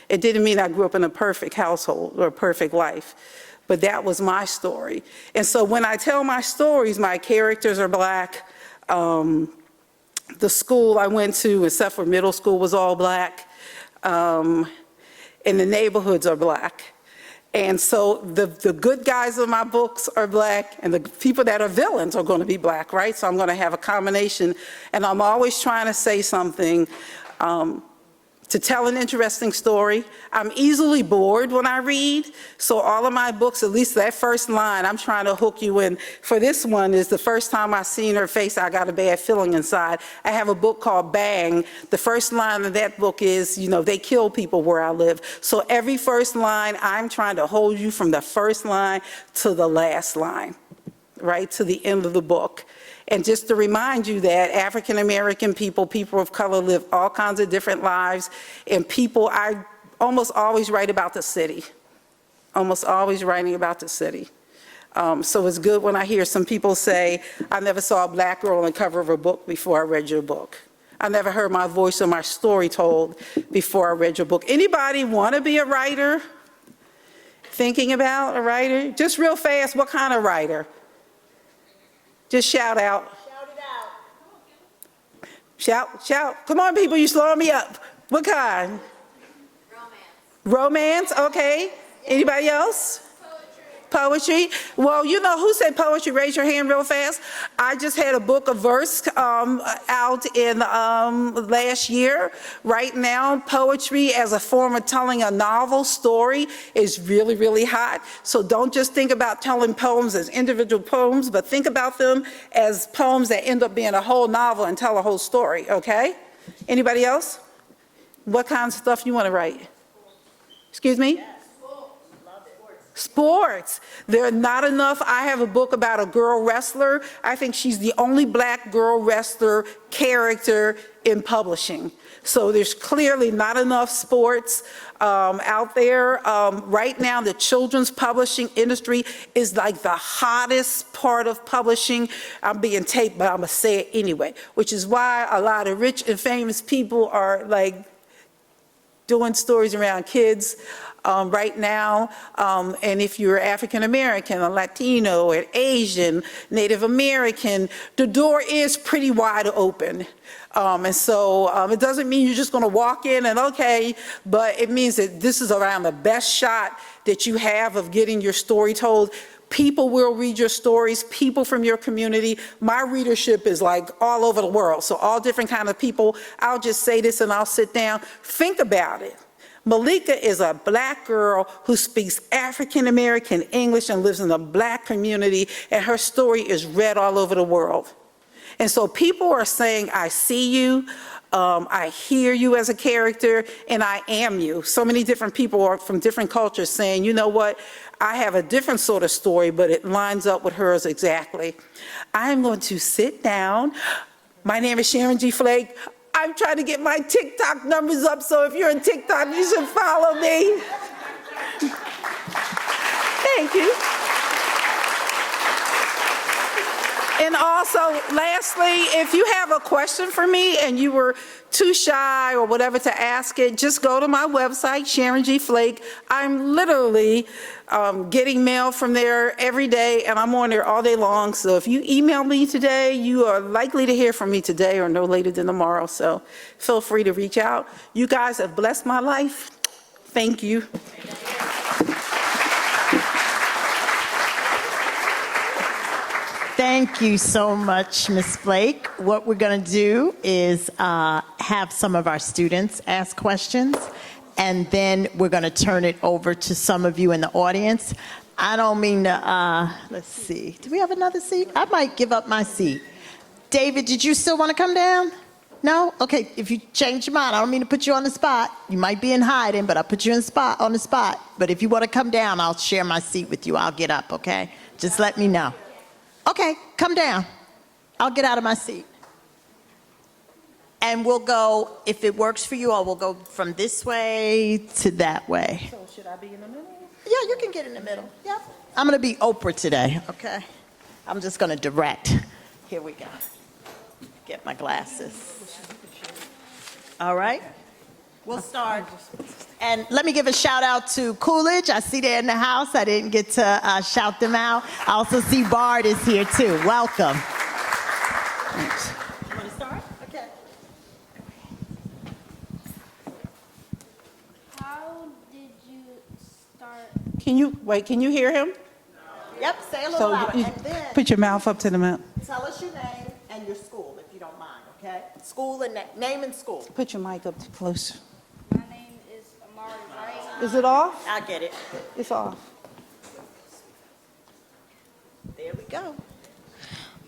G: It didn't mean I grew up in a perfect household or a perfect life, but that was my story. And so when I tell my stories, my characters are Black. The school I went to, except for middle school, was all Black. And the neighborhoods are Black. And so the good guys of my books are Black, and the people that are villains are going to be Black, right? So I'm going to have a combination. And I'm always trying to say something to tell an interesting story. I'm easily bored when I read, so all of my books, at least that first line, I'm trying to hook you in. For this one is the first time I seen her face, I got a bad feeling inside. I have a book called Bang. The first line of that book is, you know, they kill people where I live. So every first line, I'm trying to hold you from the first line to the last line, right, to the end of the book. And just to remind you that African American people, people of color, live all kinds of different lives. And people, I almost always write about the city. Almost always writing about the city. So it's good when I hear some people say, I never saw a black girl on the cover of a book before I read your book. I never heard my voice or my story told before I read your book. Anybody want to be a writer? Thinking about a writer? Just real fast, what kind of writer? Just shout out.
C: Shout it out.
G: Shout, shout. Come on, people, you slowing me up. What kind? Romance, okay. Anybody else? Poetry. Well, you know who said poetry? Raise your hand real fast. I just had a book of verse out in last year. Right now, poetry as a form of telling a novel story is really, really hot. So don't just think about telling poems as individual poems, but think about them as poems that end up being a whole novel and tell a whole story, okay? Anybody else? What kind of stuff you want to write? Excuse me? Sports. There are not enough. I have a book about a girl wrestler. I think she's the only black girl wrestler character in publishing. So there's clearly not enough sports out there. Right now, the children's publishing industry is like the hottest part of publishing. I'm being taped, but I'm gonna say it anyway, which is why a lot of rich and famous people are like doing stories around kids. Right now, and if you're African American, or Latino, or Asian, Native American, the door is pretty wide open. And so it doesn't mean you're just going to walk in and okay, but it means that this is around the best shot that you have of getting your story told. People will read your stories, people from your community. My readership is like all over the world, so all different kind of people. I'll just say this and I'll sit down. Think about it. Malika is a black girl who speaks African American English and lives in a black community, and her story is read all over the world. And so people are saying, I see you, I hear you as a character, and I am you. So many different people are from different cultures saying, you know what, I have a different sort of story, but it lines up with hers exactly. I'm going to sit down. My name is Sharon G. Flake. I'm trying to get my TikTok numbers up, so if you're in TikTok, you should follow me. Thank you. And also, lastly, if you have a question for me and you were too shy or whatever to ask it, just go to my website, Sharon G. Flake. I'm literally getting mail from there every day, and I'm on there all day long. So if you email me today, you are likely to hear from me today or no later than tomorrow. So feel free to reach out. You guys have blessed my life. Thank you.
C: Thank you so much, Ms. Flake. What we're going to do is have some of our students ask questions, and then we're going to turn it over to some of you in the audience. I don't mean to, let's see. Do we have another seat? I might give up my seat. David, did you still want to come down? No? Okay, if you change your mind, I don't mean to put you on the spot. You might be in hiding, but I'll put you on the spot. But if you want to come down, I'll share my seat with you. I'll get up, okay? Just let me know. Okay, come down. I'll get out of my seat. And we'll go, if it works for you all, we'll go from this way to that way.
G: So should I be in the middle?
C: Yeah, you can get in the middle. Yep. I'm going to be Oprah today, okay? I'm just going to direct. Here we go. Get my glasses. All right. We'll start. And let me give a shout out to Coolidge. I see they're in the house. I didn't get to shout them out. I also see Bard is here too. Welcome. Thanks. You want to start? Okay.
D: How did you start?
G: Can you hear him?
C: Yep, say a little louder. And then
H: Put your mouth up to the mouth.
C: tell us your name and your school, if you don't mind, okay? School and name and school.
G: Put your mic up close.
F: Is it off?
C: I'll get it.
F: It's off.
C: There we go.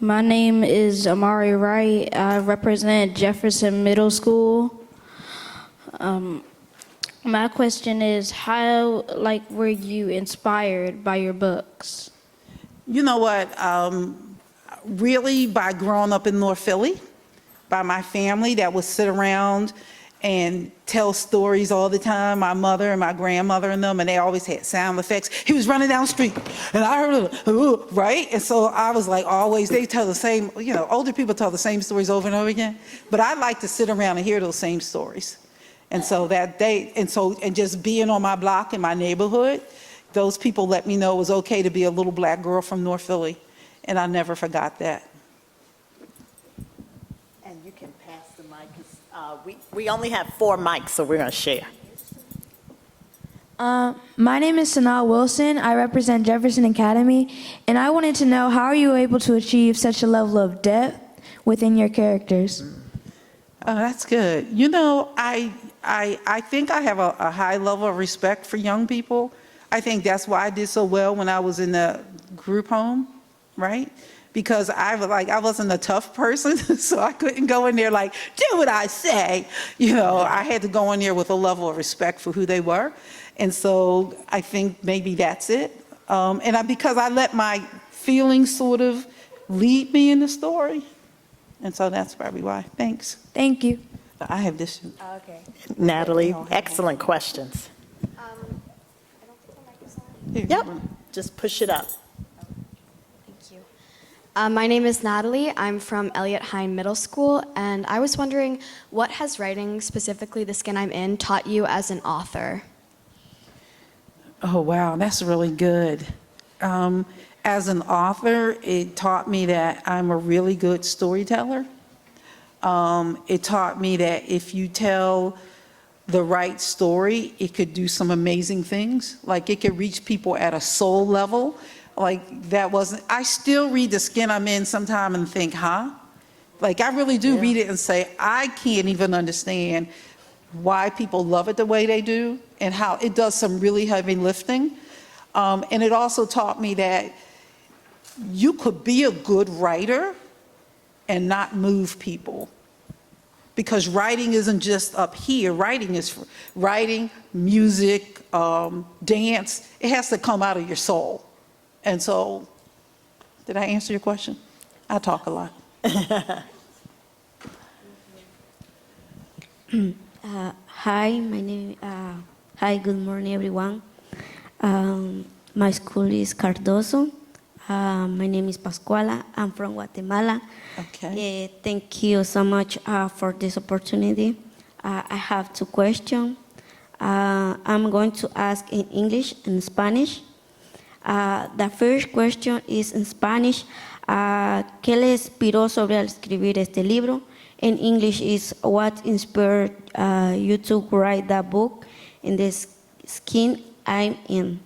H: My name is Amari Wright. I represent Jefferson Middle School. My question is, how, were you inspired by your books?
F: You know what? Really, by growing up in North Philly, by my family that would sit around and tell stories all the time. My mother and my grandmother and them, and they always had sound effects. He was running down the street, and I heard it, right? And so I was like, always, they tell the same, older people tell the same stories over and over again. But I like to sit around and hear those same stories. And so and just being on my block in my neighborhood, those people let me know it was okay to be a little black girl from North Philly. And I never forgot that.
C: And you can pass the mic. We only have 4 mics, so we're going to share.
I: My name is Sanaa Wilson. I represent Jefferson Academy, and I wanted to know, how are you able to achieve such a level of depth within your characters?
F: Oh, that's good. I think I have a high level of respect for young people. I think that's why I did so well when I was in the group home, right? Because I wasn't a tough person, so I couldn't go in there like, do what I say. I had to go in there with a level of respect for who they were. And so I think maybe that's it. Because I let my feelings sort of lead me in the story. And so that's probably why. Thanks.
I: Thank you.
F: I have this.
A: Okay.
C: Natalie, excellent questions.
A: I don't think the mic is on.
C: Yep, just push it up.
A: Thank you. My name is Natalie. I'm from Eliot Hine Middle School, and I was wondering, what has writing, specifically The Skin I'm In, taught you as an author?
F: Oh, wow, that's really good. As an author, it taught me that I'm a really good storyteller. It taught me that if you tell the right story, it could do some amazing things. Like, it could reach people at a soul level. I still read The Skin I'm In sometime and think, huh? Like, I really do read it and say, I can't even understand why people love it the way they do, and how it does some really heavy lifting. And it also taught me that you could be a good writer and not move people. Because writing isn't just up here. Writing is writing, music, dance. It has to come out of your soul. And so, did I answer your question? I talk a lot.
H: Hi, hi, good morning, everyone. My school is Cardoso. My name is Pascuala. I'm from Guatemala.
F: Okay.
H: Thank you so much for this opportunity. I have 2 questions. I'm going to ask in English and Spanish. The first question is in Spanish. ¿Qué le inspiró sobre escribir este libro? In English is, what inspired you to write that book, In the Skin I'm In?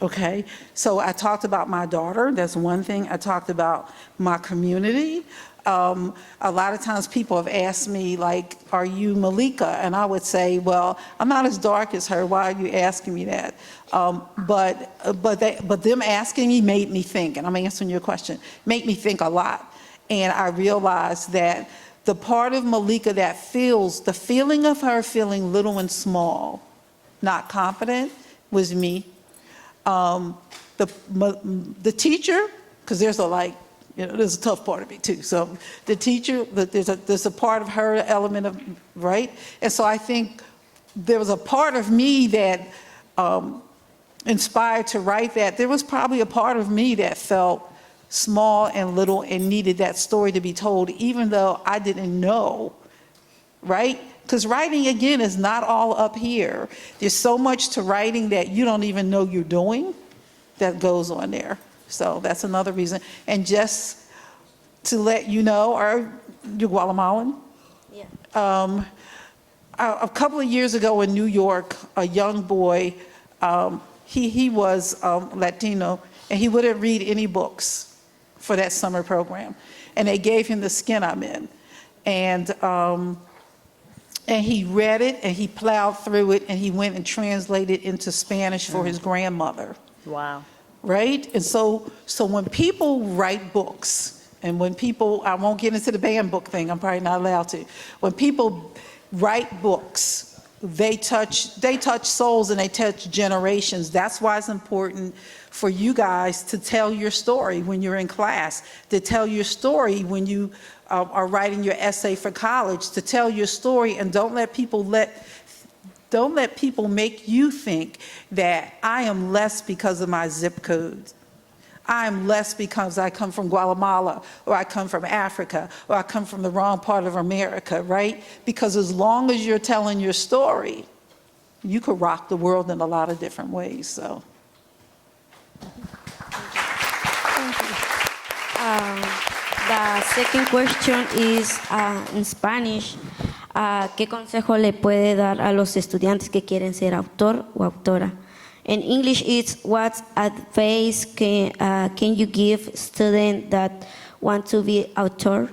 F: Okay, so I talked about my daughter. That's one thing. I talked about my community. A lot of times people have asked me, like, are you Malika? And I would say, well, I'm not as dark as her. Why are you asking me that? But them asking me made me think, and I'm answering your question, made me think a lot. And I realized that the part of Malika that feels, the feeling of her feeling little and small, not confident, was me. The teacher, because there's there's a tough part of me too. So the teacher, there's a part of her element of, right? And so I think there was a part of me that inspired to write that. There was probably a part of me that felt small and little and needed that story to be told, even though I didn't know, right? Because writing, again, is not all up here. There's so much to writing that you don't even know you're doing that goes on there. So that's another reason. And just to let you know, are you Guatemalan?
H: Yeah.
F: A couple of years ago in New York, a young boy, he was Latino, and he wouldn't read any books for that summer program. And they gave him The Skin I'm In. And And he read it, and he plowed through it, and he went and translated into Spanish for his grandmother.
C: Wow.
F: Right? And so when people write books, and when people, I won't get into the banned book thing, I'm probably not allowed to. When people write books, they touch souls and they touch generations. That's why it's important for you guys to tell your story when you're in class, to tell your story when you are writing your essay for college, to tell your story, and don't let people make you think that I am less because of my zip code. I am less because I come from Guatemala, or I come from Africa, or I come from the wrong part of America, right? Because as long as you're telling your story, you could rock the world in a lot of different ways, so.
H: The second question is in Spanish. ¿Qué consejo le puede dar a los estudiantes que quieren ser autor o autora? In English, it's what advice can you give students that want to be author?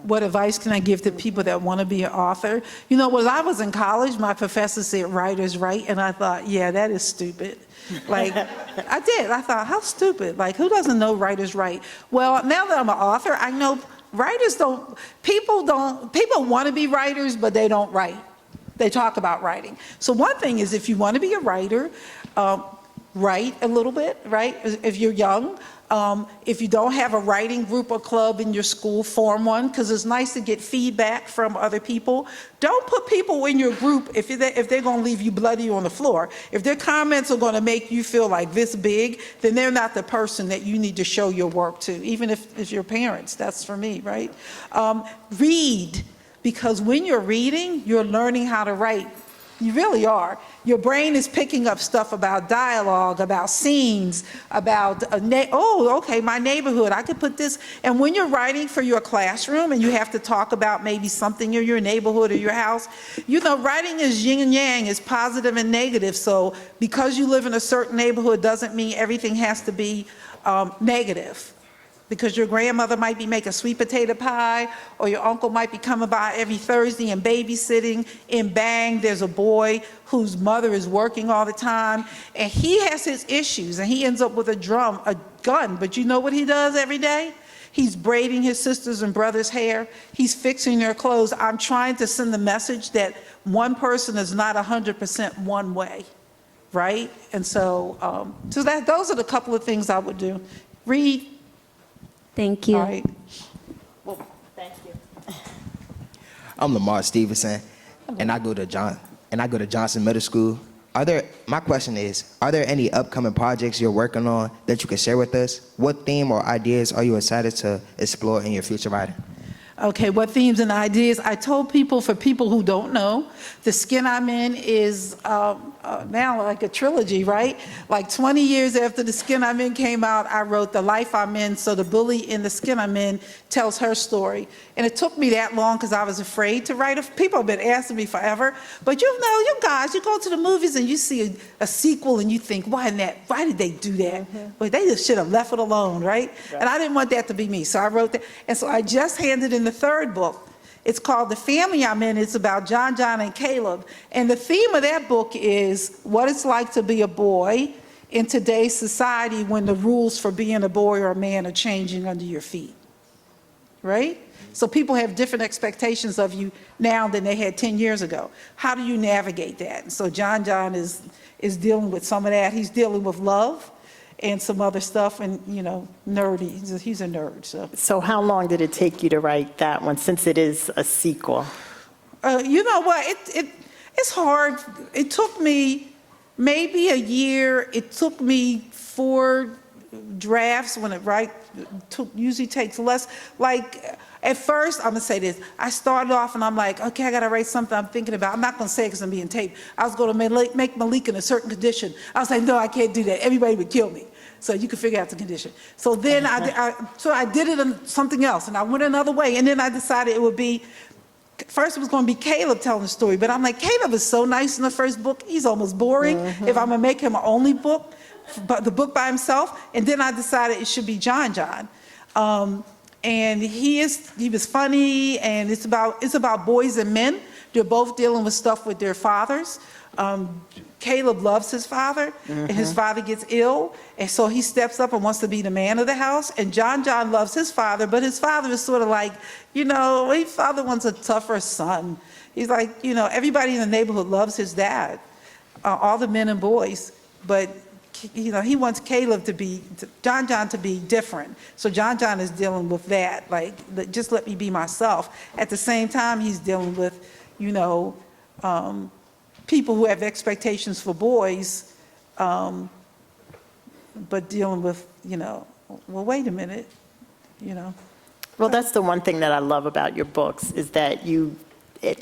F: What advice can I give to people that want to be an author? You know, when I was in college, my professor said writers write, and I thought, yeah, that is stupid. Like, I did. I thought, how stupid. Like, who doesn't know writers write? Well, now that I'm an author, I know people want to be writers, but they don't write. They talk about writing. So one thing is, if you want to be a writer, write a little bit, right? If you're young. If you don't have a writing group or club in your school, form one, because it's nice to get feedback from other people. Don't put people in your group if they're going to leave you bloody on the floor. If their comments are going to make you feel like this big, then they're not the person that you need to show your work to, even if it's your parents. That's for me, right? Read, because when you're reading, you're learning how to write. You really are. Your brain is picking up stuff about dialogue, about scenes, about, my neighborhood, I could put this. And when you're writing for your classroom and you have to talk about maybe something in your neighborhood or your house, you know, writing is yin and yang, is positive and negative. So because you live in a certain neighborhood doesn't mean everything has to be negative. Because your grandmother might be making sweet potato pie, or your uncle might be coming by every Thursday and babysitting. In Bang, there's a boy whose mother is working all the time, and he has his issues, and he ends up with a gun. But you know what he does every day? He's braiding his sisters' and brothers' hair. He's fixing their clothes. I'm trying to send the message that one person is not 100% one way, right? And so, those are the couple of things I would do. Read.
H: Thank you.
F: All right.
C: Well, thank you.
J: I'm Lamar Stevenson, and I go to Johnson Middle School. My question is, are there any upcoming projects you're working on that you can share with us? What theme or ideas are you excited to explore in your future writing?
F: Okay, what themes and ideas? I told people, for people who don't know, The Skin I'm In is now like a trilogy, right? Like 20 years after The Skin I'm In came out, I wrote The Life I'm In, so the bully in The Skin I'm In tells her story. And it took me that long because I was afraid to write it. People have been asking me forever, but you know, you guys, you go to the movies and you see a sequel and you think, why did they do that? Well, they just should have left it alone, right? And I didn't want that to be me, so I wrote that. And so I just handed in the third book. It's called The Family I'm In. It's about John, and Caleb. And the theme of that book is what it's like to be a boy in today's society when the rules for being a boy or a man are changing under your feet, right? So people have different expectations of you now than they had 10 years ago. How do you navigate that? And so John is dealing with some of that. He's dealing with love and some other stuff, and, you know, nerdy. He's a nerd, so.
C: So how long did it take you to write that one, since it is a sequel?
F: You know what, it's hard. It took me maybe a year. It took me 4 drafts when it usually takes less. Like, at first, I'm gonna say this, I started off and I'm like, okay, I gotta write something I'm thinking about. I'm not gonna say it because I'm being taped. I was gonna make Malik in a certain condition. I was like, no, I can't do that. Everybody would kill me. So you can figure out the condition. So then I did it in something else, and I went another way, and then I decided it would be, first it was going to be Caleb telling the story, but I'm like, Caleb is so nice in the first book, he's almost boring. If I'm gonna make him an only book, but the book by himself, and then I decided it should be John. And he was funny, and it's about boys and men, They're both dealing with stuff with their fathers. Caleb loves his father, and his father gets ill, and so he steps up and wants to be the man of the house. And John loves his father, but his father is sort of like, his father wants a tougher son. He's like, everybody in the neighborhood loves his dad, all the men and boys, but he wants Caleb to be, John to be different. So John is dealing with that, like, just let me be myself. At the same time, he's dealing with, people who have expectations for boys, but dealing with, well, wait a minute,
C: Well, that's the one thing that I love about your books is that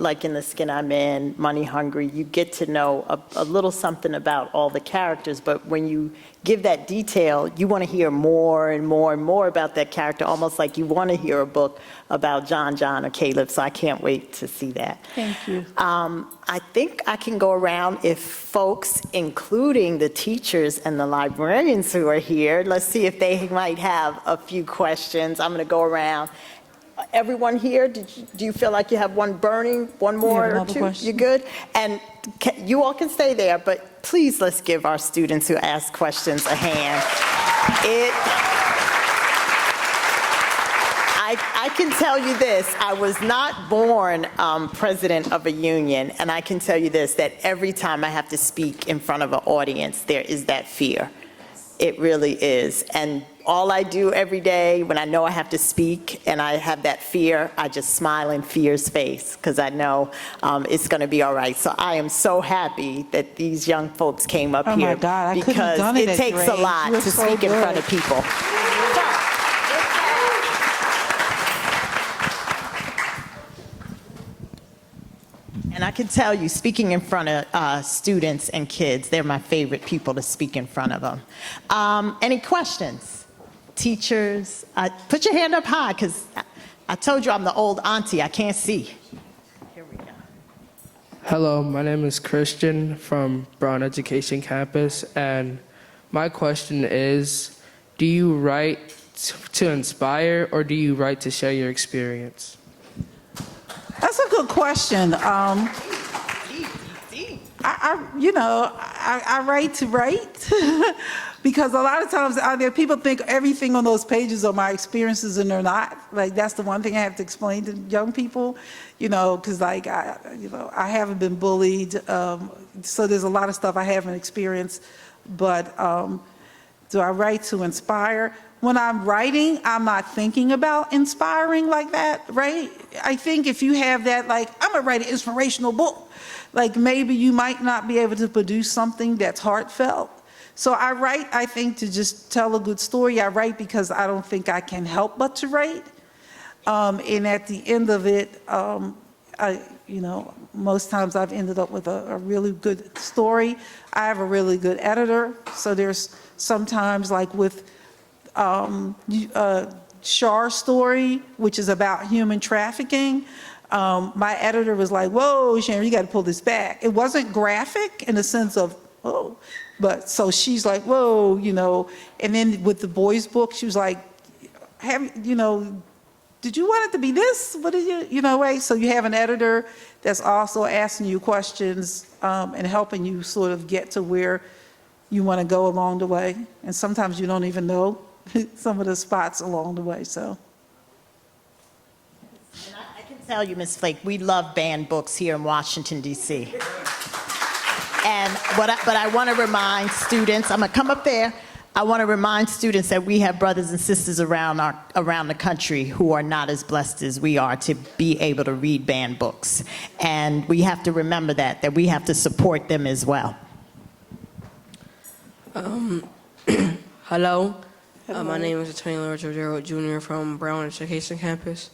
C: like in The Skin I'm In, Money Hungry, you get to know a little something about all the characters, but when you give that detail, you want to hear more and more and more about that character, almost like you want to hear a book about John or Caleb, so I can't wait to see that.
F: Thank you.
C: I think I can go around if folks, including the teachers and the librarians who are here, let's see if they might have a few questions. I'm going to go around. Everyone here, do you feel like you have one burning, one more or two? Question. You good? And you all can stay there, but please let's give our students who ask questions a hand. I can tell you this, I was not born president of a union, and I can tell you this, that every time I have to speak in front of an audience, there is that fear. It really is. And all I do every day when I know I have to speak and I have that fear, I just smile in fear's face because I know it's going to be all right. So I am so happy that these young folks came up here
F: my God, I
C: because
F: done it
C: takes a lot to speak in front of people. And I can tell you, speaking in front of students and kids, they're my favorite people to speak in front of them. Any questions? Teachers? Put your hand up high, because I told you I'm the old auntie. I can't see. Here we go.
K: Hello, my name is Christian from Brown Education Campus, and my question is, do you write to inspire, or do you write to share your experience?
F: That's a good question. I write to write because a lot of times out there people think everything on those pages are my experiences and they're not. Like that's the one thing I have to explain to young people, because like I haven't been bullied, so there's a lot of stuff I haven't experienced. But do I write to inspire? When I'm writing, I'm not thinking about inspiring like that, right? I think if you have that, like, I'm gonna write an inspirational book, like maybe you might not be able to produce something that's heartfelt. So I write, I think, to just tell a good story. I write because I don't think I can help but to write. And at the end of it, most times I've ended up with a really good story. I have a really good editor. So there's sometimes like with Char's story, which is about human trafficking, my editor was like, whoa, Sharon, you got to pull this back. It wasn't graphic in the sense of, oh, but so she's like, whoa, and then with the boys' book, she was like, did you want it to be this? What did you, right? So you have an editor that's also asking you questions and helping you sort of get to where you want to go along the way. And sometimes you don't even know some of the spots along the way, so.
C: And I can tell you, Ms. Flake, we love banned books here in Washington, D.C. But I want to remind students, I'm going to come up there, I want to remind students that we have brothers and sisters around the country who are not as blessed as we are to be able to read banned books. And we have to remember that we have to support them as well.
L: Hello. My name is Attorney Lawrence Gerald Jr. from Brown Education Campus.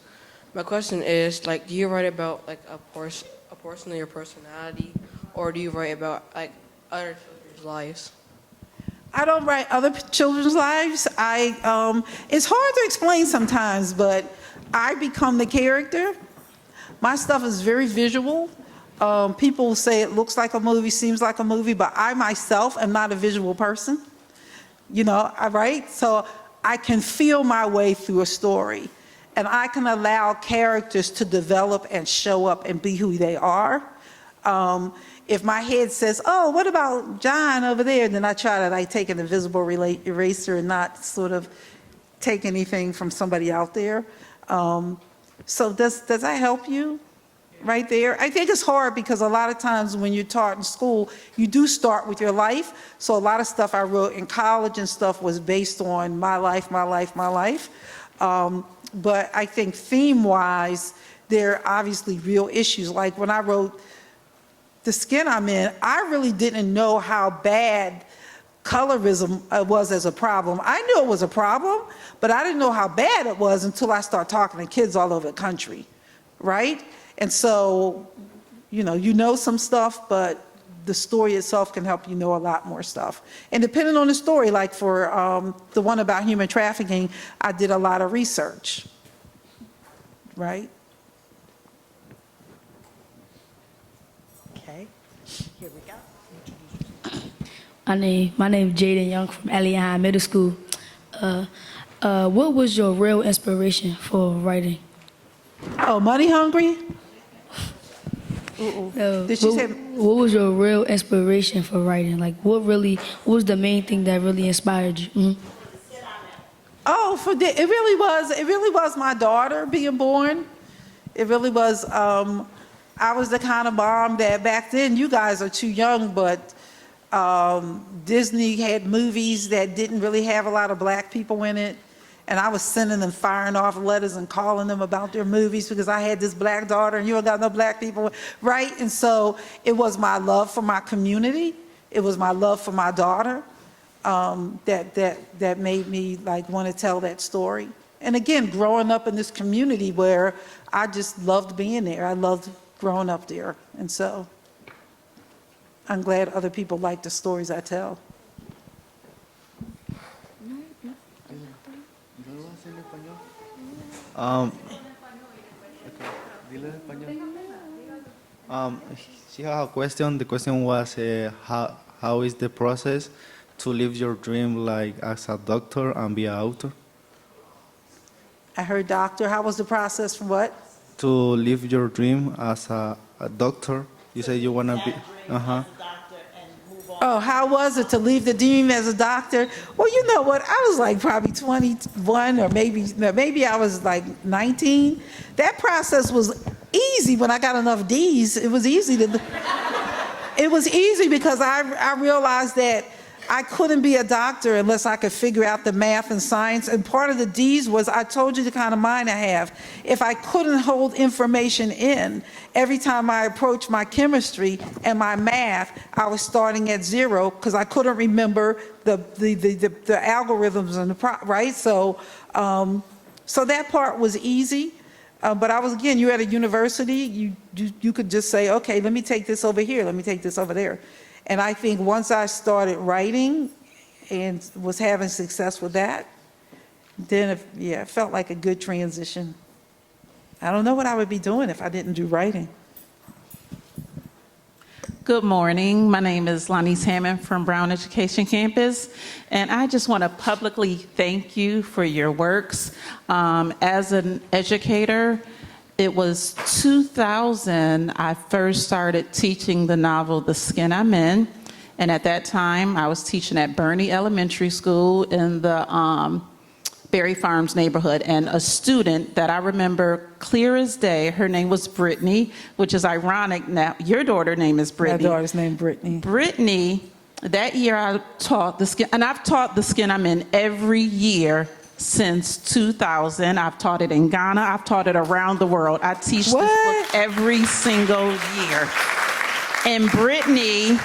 L: My question is, do you write about a portion of your personality, or do you write about other children's lives?
F: I don't write other children's lives. It's hard to explain sometimes, but I become the character. My stuff is very visual. People say it looks like a movie, seems like a movie, but I myself am not a visual person. I write, so I can feel my way through a story.
G: and I can allow characters to develop and show up and be who they are. If my head says, oh, what about John over there? Then I try to like take an invisible eraser and not sort of take anything from somebody out there. So does that help you right there? I think it's hard because a lot of times when you're taught in school, you do start with your life. So a lot of stuff I wrote in college and stuff was based on my life, my life, my life. But I think theme-wise, there are obviously real issues. Like when I wrote The Skin I'm In, I really didn't know how bad colorism was as a problem. I knew it was a problem, but I didn't know how bad it was until I started talking to kids all over the country, right? And so, you know some stuff, but the story itself can help you know a lot more stuff. And depending on the story, like for the one about human trafficking, I did a lot of research, right?
C: Okay, here we go.
M: My name is Jaden Young from Eliot Hine Middle School. What was your real inspiration for writing?
G: Oh, Money Hungry?
M: Did she say? What was your real inspiration for writing? Like, what was the main thing that really inspired you? Mm-hmm.
G: Oh, it really was my daughter being born. It really was. I was the kind of mom that back then, you guys are too young, but Disney had movies that didn't really have a lot of black people in it. And I was sending them, firing off letters and calling them about their movies because I had this black daughter and you ain't got no black people, right? And so it was my love for my community. It was my love for my daughter that made me like want to tell that story. And again, growing up in this community where I just loved being there. I loved growing up there. And so I'm glad other people like the stories I tell.
N: She had a question. The question was, how is the process to live your dream like as a doctor and be an author?
G: I heard doctor. How was the process for what?
N: To live your dream as a doctor. You said you want to be.
G: Oh, how was it to leave the dream as a doctor? Well, you know what? I was like probably 21 or maybe I was like 19. That process was easy when I got enough D's. It was easy because I realized that I couldn't be a doctor unless I could figure out the math and science. And part of the D's was I told you the kind of mind I have. If I couldn't hold information in, every time I approached my chemistry and my math, I was starting at zero because I couldn't remember the algorithms and right. So that part was easy. But you're at a university. You could just say, okay, let me take this over here. Let me take this over there. And I think once I started writing and was having success with that, then it felt like a good transition. I don't know what I would be doing if I didn't do writing.
O: Good morning. My name is Lonnie Hammond from Brown Education Campus, and I just want to publicly thank you for your works. As an educator, it was 2000 I first started teaching the novel The Skin I'm In, and at that time I was teaching at Burney Elementary School in the Berry Farms neighborhood, and a student that I remember clear as day, her name was Brittany, which is ironic now. Your daughter's name is Brittany.
G: My daughter's name Brittany.
O: Brittany, that year I taught The Skin, and I've taught The Skin I'm In every year since 2000. I've taught it in Ghana. I've taught it around the world. I teach this book every single year. And Brittany,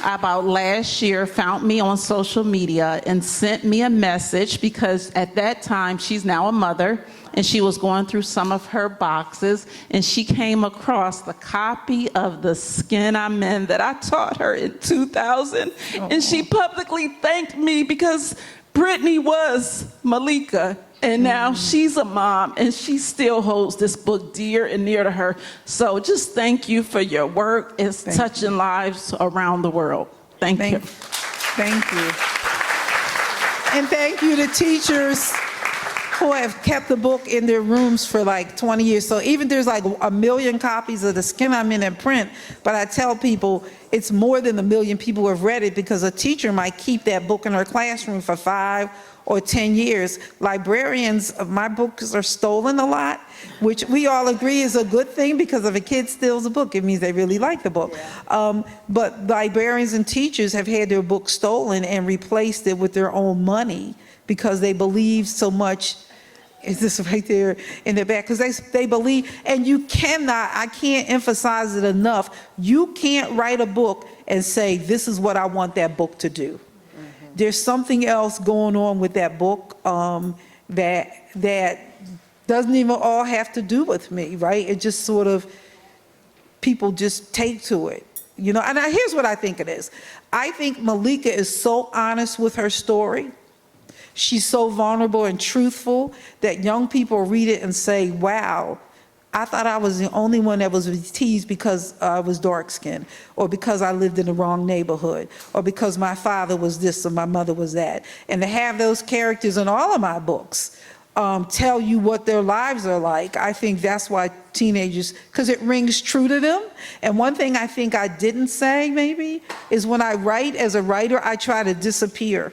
O: about last year, found me on social media and sent me a message because at that time, she's now a mother, and she was going through some of her boxes, and she came across the copy of The Skin I'm In that I taught her in 2000, and she publicly thanked me because Brittany was Malika, and now she's a mom, and she still holds this book dear and near to her. So just thank you for your work. It's touching lives around the world. Thank you.
G: Thank you. And thank you to teachers
F: who have kept the book in their rooms for like 20 years. So even there's like 1 million copies of The Skin I'm in print, but I tell people it's more than 1 million people who have read it, because a teacher might keep that book in her classroom for 5 or 10 years. Librarians, my books are stolen a lot, which we all agree is a good thing, because if a kid steals a book, it means they really like the book. But librarians and teachers have had their books stolen and replaced it with their own money, because they believe so much. Is this right there in the back? Because they believe, and you cannot, I can't emphasize it enough, you can't write a book and say, this is what I want that book to do. There's something else going on with that book that doesn't even all have to do with me, right? It just sort of, people just take to it, you know? And here's what I think it is. I think Malika is so honest with her story. She's so vulnerable and truthful that young people read it and say, wow, I thought I was the only one that was teased because I was dark-skinned, or because I lived in the wrong neighborhood, or because my father was this or my mother was that. And to have those characters in all of my books tell you what their lives are like, I think that's why teenagers, because it rings true to them. And one thing I think I didn't say maybe is, when I write as a writer, I try to disappear.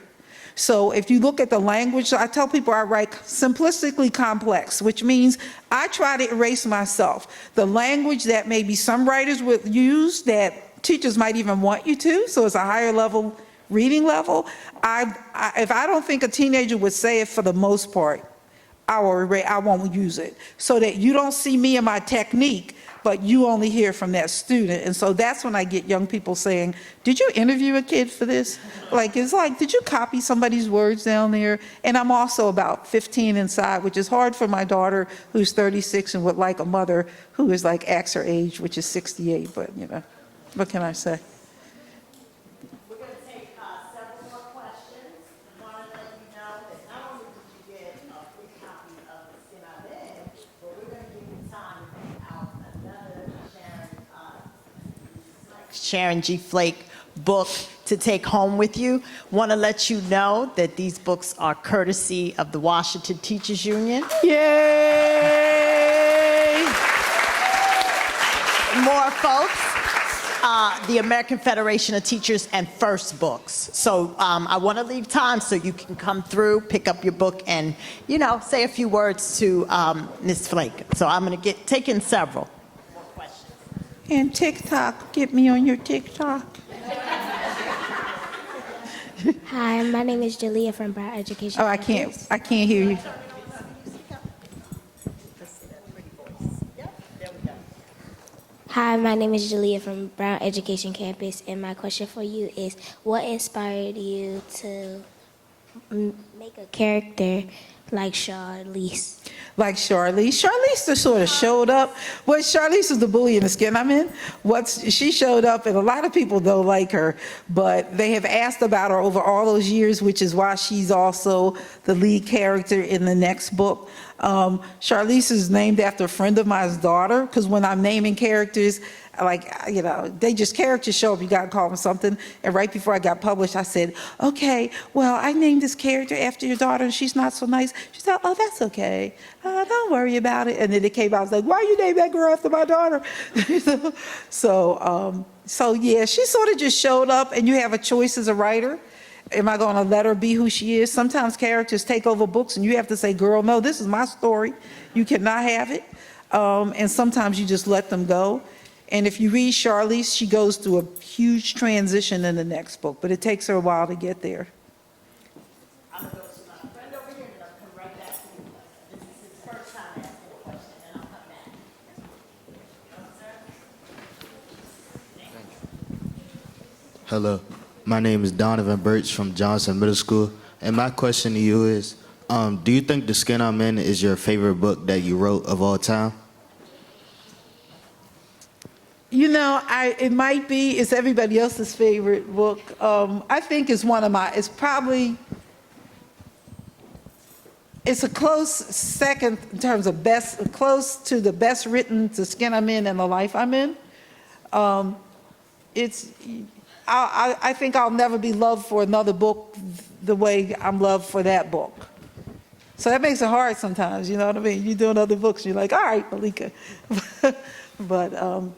F: So if you look at the language, I tell people I write simplistically complex, which means I try to erase myself. The language that maybe some writers would use, that teachers might even want you to, so it's a higher level reading level. If I don't think a teenager would say it, for the most part, I won't use it, so that you don't see me and my technique, but you only hear from that student. And so that's when I get young people saying, did you interview a kid for this? Like, it's like, did you copy somebody's words down there? And I'm also about 15 inside, which is hard for my daughter, who's 36 and would like a mother who is like acts her age, which is 68, but you know, what can I say?
C: We're going to take several more questions. I want to let you know that not only did you get a free copy of The Skin I'm In, but we're going to give you time to pick out another Sharon G. Flake book to take home with you. Want to let you know that these books are courtesy of the Washington Teachers Union.
F: Yay!
C: More folks. The American Federation of Teachers and First Books. So I want to leave time so you can come through, pick up your book, and, you know, say a few words to Ms. Flake. So I'm going to take in several more questions.
F: And TikTok, get me on your TikTok.
P: Hi, my name is Jalea from Brown Education.
F: Oh, I can't hear you.
P: Hi, my name is Jalea from Brown Education Campus, and my question for you is, what inspired you to make a character like Charlize?
F: Like Charlize. Charlize just sort of showed up. Well, Charlize is the bully in The Skin I'm In. She showed up, and a lot of people don't like her, but they have asked about her over all those years, which is why she's also the lead character in the next book. Charlize is named after a friend of mine's daughter, because when I'm naming characters, like, you know, characters show up, you got to call them something. And right before I got published, I said, okay, well, I named this character after your daughter, and she's not so nice. She said, oh, that's okay. Don't worry about it. And then it came out, I was like, why you name that girl after my daughter? So yeah, she sort of just showed up, and you have a choice as a writer. Am I going to let her be who she is? Sometimes characters take over books, and you have to say, girl, no, this is my story. You cannot have it. And sometimes you just let them go. And if you read Charlize, she goes through a huge transition in the next book, but it takes her a while to get there.
C: I'm going to go to my friend over here, and I'll come right back to you. This is his first time asking a question, and I'll come back.
Q: Hello, my name is Donovan Birch from Johnson Middle School, and my question to you is, do you think The Skin I'm In is your favorite book that you wrote of all time?
F: You know, it might be. It's everybody else's favorite book. I think it's one of my, it's a close second in terms of best, close to the best written The Skin I'm In and The Life I'm In. I think I'll never be loved for another book the way I'm loved for that book. So that makes it hard sometimes, you know what I mean? You're doing other books, you're like, all right, Malika. But,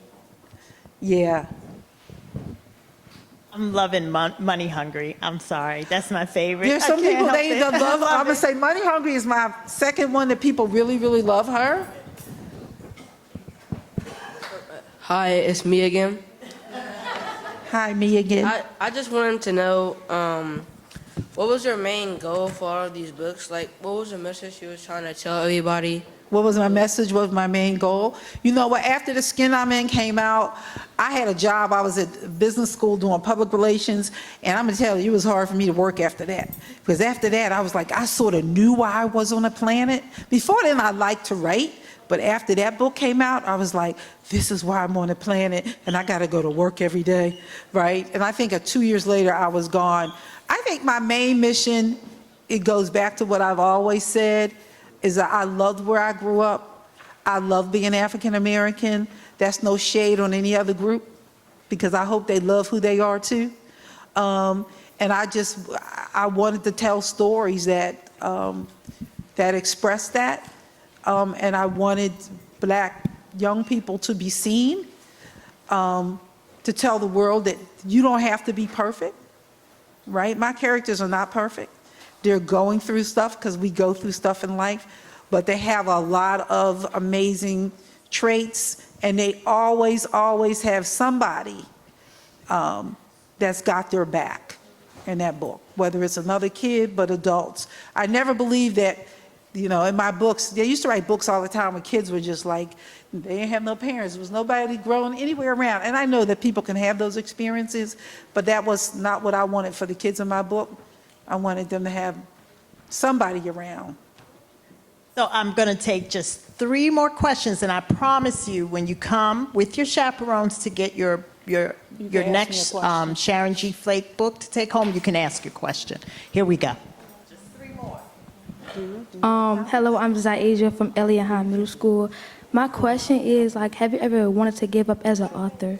F: yeah.
C: I'm loving Money Hungry. I'm sorry. That's my favorite.
F: There's some
C: I can't
F: people,
C: help
F: they
C: it.
F: love,
C: I
F: I'm going to say Money Hungry is my second one that people really, really love her.
L: Hi, it's me again.
F: Hi, me again.
L: I just wanted to know, what was your main goal for all of these books? Like, what was the message you was trying to tell everybody?
F: What was my message? What was my main goal? You know what? After The Skin I'm In came out, I had a job. I was at business school doing public relations, and I'm gonna tell you, it was hard for me to work after that. Because after that, I was like, I sort of knew why I was on the planet. Before then, I liked to write, but after that book came out, I was like, this is why I'm on the planet, and I gotta go to work every day, right? And I think 2 years later, I was gone. I think my main mission, it goes back to what I've always said, is that I loved where I grew up. I love being African American. That's no shade on any other group, because I hope they love who they are too. And I wanted to tell stories that express that. And I wanted Black young people to be seen, to tell the world that you don't have to be perfect, right? My characters are not perfect. They're going through stuff, because we go through stuff in life, but they have a lot of amazing traits, and they always, always have somebody that's got their back in that book, whether it's another kid, but adults. I never believed that, you know, in my books, they used to write books all the time when kids were just like, they didn't have no parents. There was nobody growing anywhere around. And I know that people can have those experiences, but that was not what I wanted for the kids in my book. I wanted them to have somebody around.
C: So I'm going to take just 3 more questions, and I promise you, when you come with your chaperones to get your next Sharon G. Flake book to take home, you can ask your question. Here we go. Just 3 more.
R: Hello, I'm Zaisha from Eliot Hine Middle School. My question is, like, have you ever wanted to give up as an author?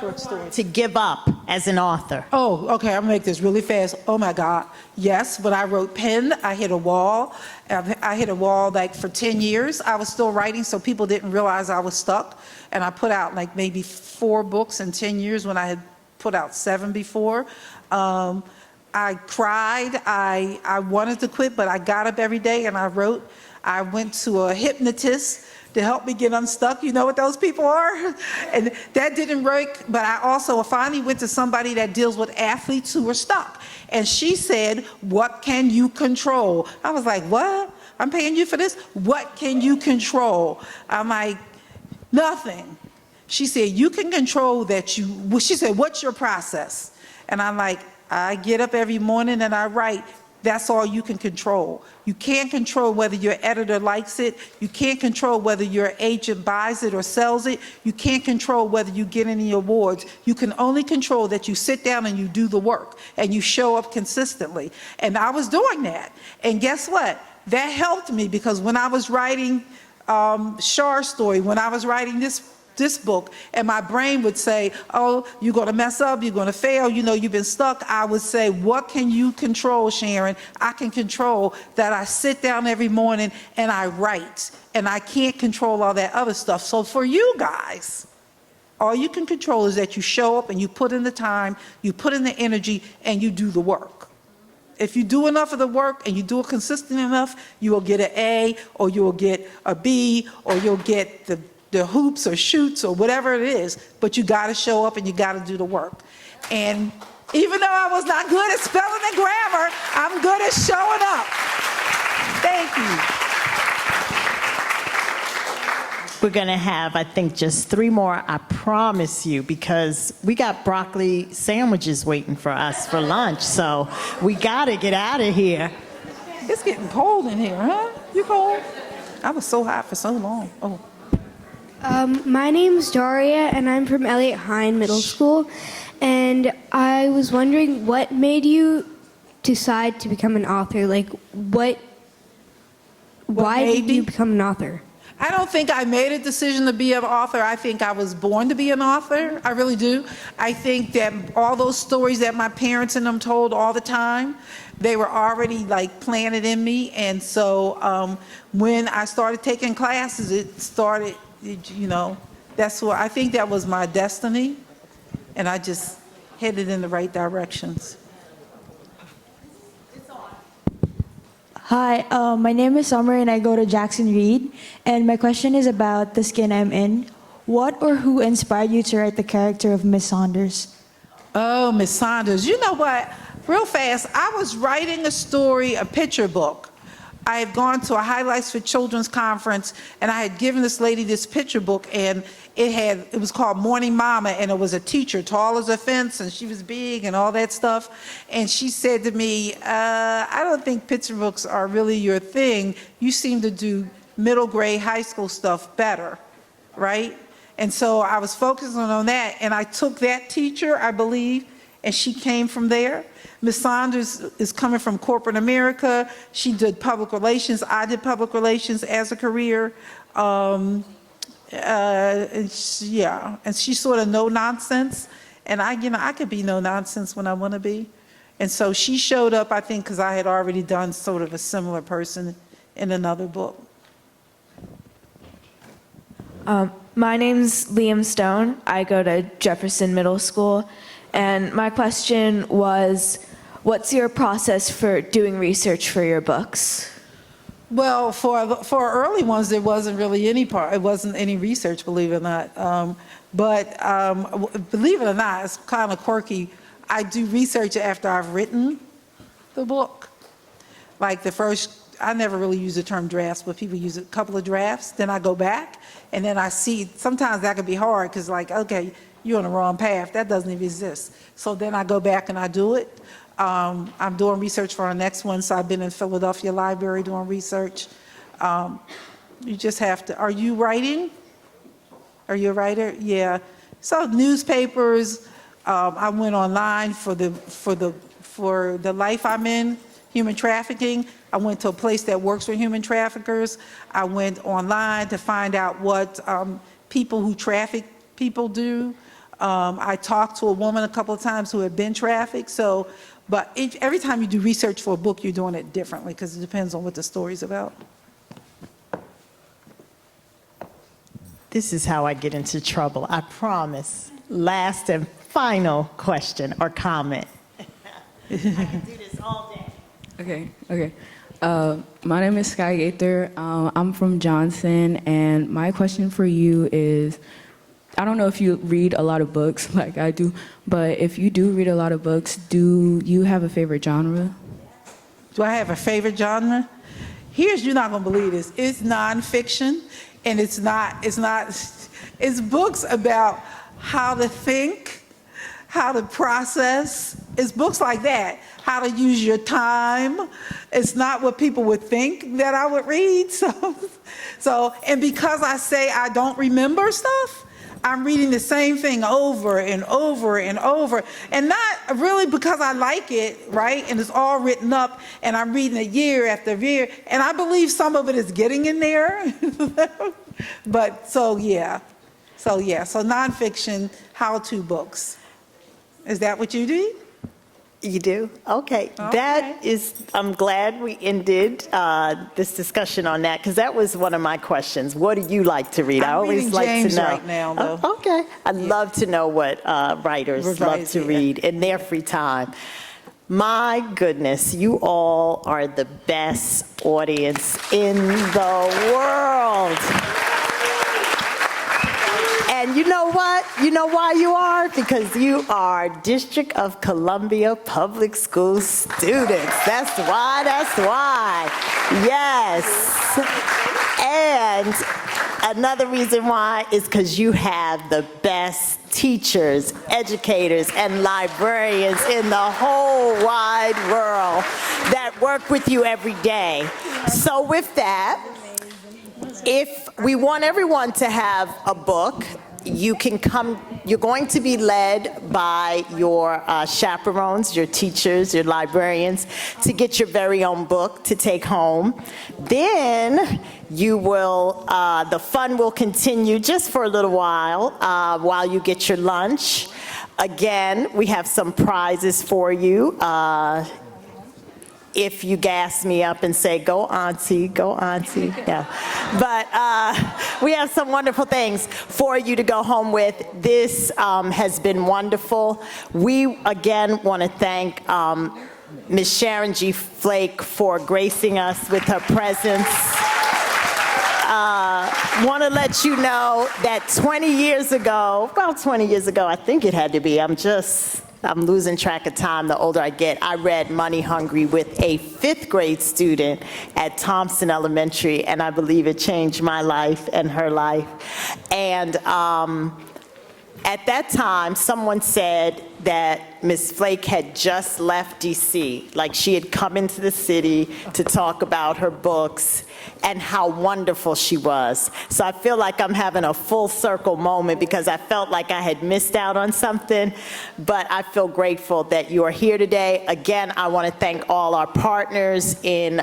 F: Short story.
C: To give up as an author.
F: Oh, okay, I'm gonna make this really fast. Oh my God. Yes, when I wrote Pen, I hit a wall. I hit a wall like for 10 years. I was still writing, so people didn't realize I was stuck. And I put out like maybe 4 books in 10 years when I had put out 7 before. I cried. I wanted to quit, but I got up every day and I wrote. I went to a hypnotist to help me get unstuck. You know what those people are? And that didn't work, but I also finally went to somebody that deals with athletes who are stuck. And she said, what can you control? I was like, what? I'm paying you for this? What can you control? I'm like, nothing. She said, you can control that she said, what's your process? And I'm like, I get up every morning and I write. That's all you can control. You can't control whether your editor likes it. You can't control whether your agent buys it or sells it. You can't control whether you get any awards. You can only control that you sit down and you do the work and you show up consistently. And I was doing that. And guess what? That helped me, because when I was writing Char's story, when I was writing this book, and my brain would say, oh, you're going to mess up, you're going to fail, you know, you've been stuck. I would say, what can you control, Sharon? I can control that I sit down every morning and I write, and I can't control all that other stuff. So for you guys, all you can control is that you show up and you put in the time, you put in the energy, and you do the work. If you do enough of the work and you do it consistent enough, you will get an A, or you will get a B, or you'll get the hoops or shoots or whatever it is, but you got to show up and you got to do the work. And even though I was not good at spelling and grammar, I'm good at showing up. Thank you.
C: We're going to have, I think, just 3 more, I promise you, because we got broccoli sandwiches waiting for us for lunch, so we got to get out of here.
F: It's getting cold in here, huh? You cold? I was so hot for so long. Oh.
B: My name's Daria, and I'm from Eliot Hine Middle School. And I was wondering, what made you decide to become an author? Like, why did you become an author?
S: I don't think I made a decision to be an author. I think I was born to be an author. I really do. I think that all those stories that my parents and them told all the time, they were already like planted in me. And so when I started taking classes, it started, you know, that's what I think that was my destiny. And I just headed in the right directions.
T: Hi, my name is Summer and I go to Jackson Reed. And my question is about The Skin I'm In. What or who inspired you to write the character of Miss Saunders?
S: Oh, Miss Saunders. You know what? Real fast, I was writing a story, a picture book. I had gone to a Highlights for Children's conference and I had given this lady this picture book and it was called Morning Mama and it was a teacher, tall as a fence and she was big and all that stuff. And she said to me, I don't think picture books are really your thing. You seem to do middle grade, high school stuff better, right? And so I was focusing on that and I took that teacher, I believe, and she came from there. Ms. Saunders is coming from corporate America. She did public relations. I did public relations as a career. And she's sort of no nonsense. And I could be no nonsense when I want to be. And so she showed up, I think, because I had already done sort of a similar person in another book.
U: My name's Liam Stone. I go to Jefferson Middle School. And my question was, what's your process for doing research for your books?
S: Well, for early ones, there wasn't really any it wasn't any research, believe it or not. Believe it or not, it's kind of quirky. I do research after I've written the book. Like I never really use the term drafts, but people use a couple of drafts. Then I go back and then I see, sometimes that can be hard because like, okay, you're on the wrong path. That doesn't even exist. So then I go back and I do it. I'm doing research for our next one, so I've been in Philadelphia Library doing research. You just have to, are you writing? Are you a writer? Yeah. So newspapers, I went online for the life I'm in, human trafficking. I went to a place that works with human traffickers. I went online to find out what people who traffic people do. I talked to a woman a couple of times who had been trafficked. But every time you do research for a book, you're doing it differently because it depends on what the story's about.
C: This is how I get into trouble, I promise. Last and final question or comment. I can do this all day.
V: Okay. My name is Sky Gaither. I'm from Johnson, and my question for you is, I don't know if you read a lot of books like I do, but if you do read a lot of books, do you have a favorite genre?
S: Do I have a favorite genre? You're not gonna believe this. It's nonfiction, and it's books about how to think, how to process. It's books like that, how to use your time. It's not what people would think that I would read. And because I say I don't remember stuff, I'm reading the same thing over and over and over, and not really because I like it, right? And it's all written up, and I'm reading it year after year, and I believe some of it is getting in there. So nonfiction, how-to books. Is that what you do?
C: You do? Okay. That is, I'm glad we ended this discussion on that because that was one of my questions. What do you like to read? I always like
S: James
C: to know.
S: Right now, though.
C: Okay. I'd love to know what writers love to read in their free time. My goodness, you all are the best audience in the world. And you know what? You know why you are? Because you are District of Columbia Public School students. That's why. Yes. And another reason why is because you have the best teachers, educators, and librarians in the whole wide world that work with you every day. So with that, if we want everyone to have a book, you can come, you're going to be led by your chaperones, your teachers, your librarians, to get your very own book to take home. Then you will, the fun will continue just for a little while you get your lunch. Again, we have some prizes for you. If you gas me up and say, go auntie, yeah. But we have some wonderful things for you to go home with. This has been wonderful. We, again, want to thank Ms. Sharon G. Flake for gracing us with her presence. Want to let you know that 20 years ago, I think it had to be, I'm losing track of time the older I get. I read Money Hungry with a 5th grade student at Thompson Elementary, and I believe it changed my life and her life. And at that time, someone said that Ms. Flake had just left DC, like she had come into the city to talk about her books and how wonderful she was. So I feel like I'm having a full circle moment because I felt like I had missed out on something, but I feel grateful that you are here today. Again, I want to thank all our partners in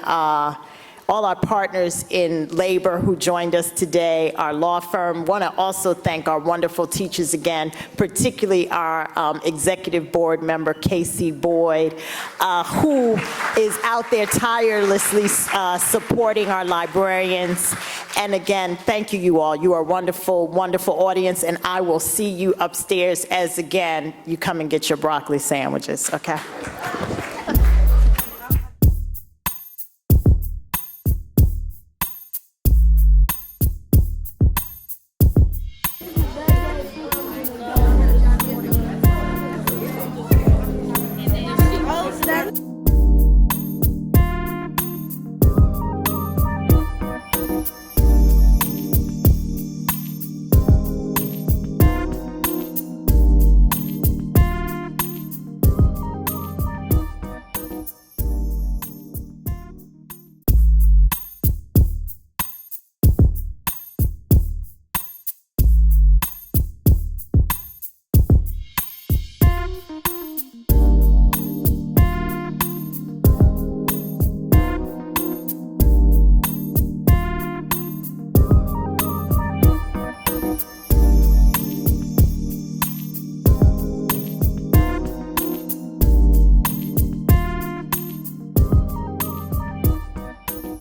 C: labor who joined us today, our law firm. Want to also thank our wonderful teachers again, particularly our executive board member, Casey Boyd, who is out there tirelessly supporting our librarians. And again, thank you all. You are a wonderful, wonderful audience, and I will see you upstairs as, again, you come and get your broccoli sandwiches, okay?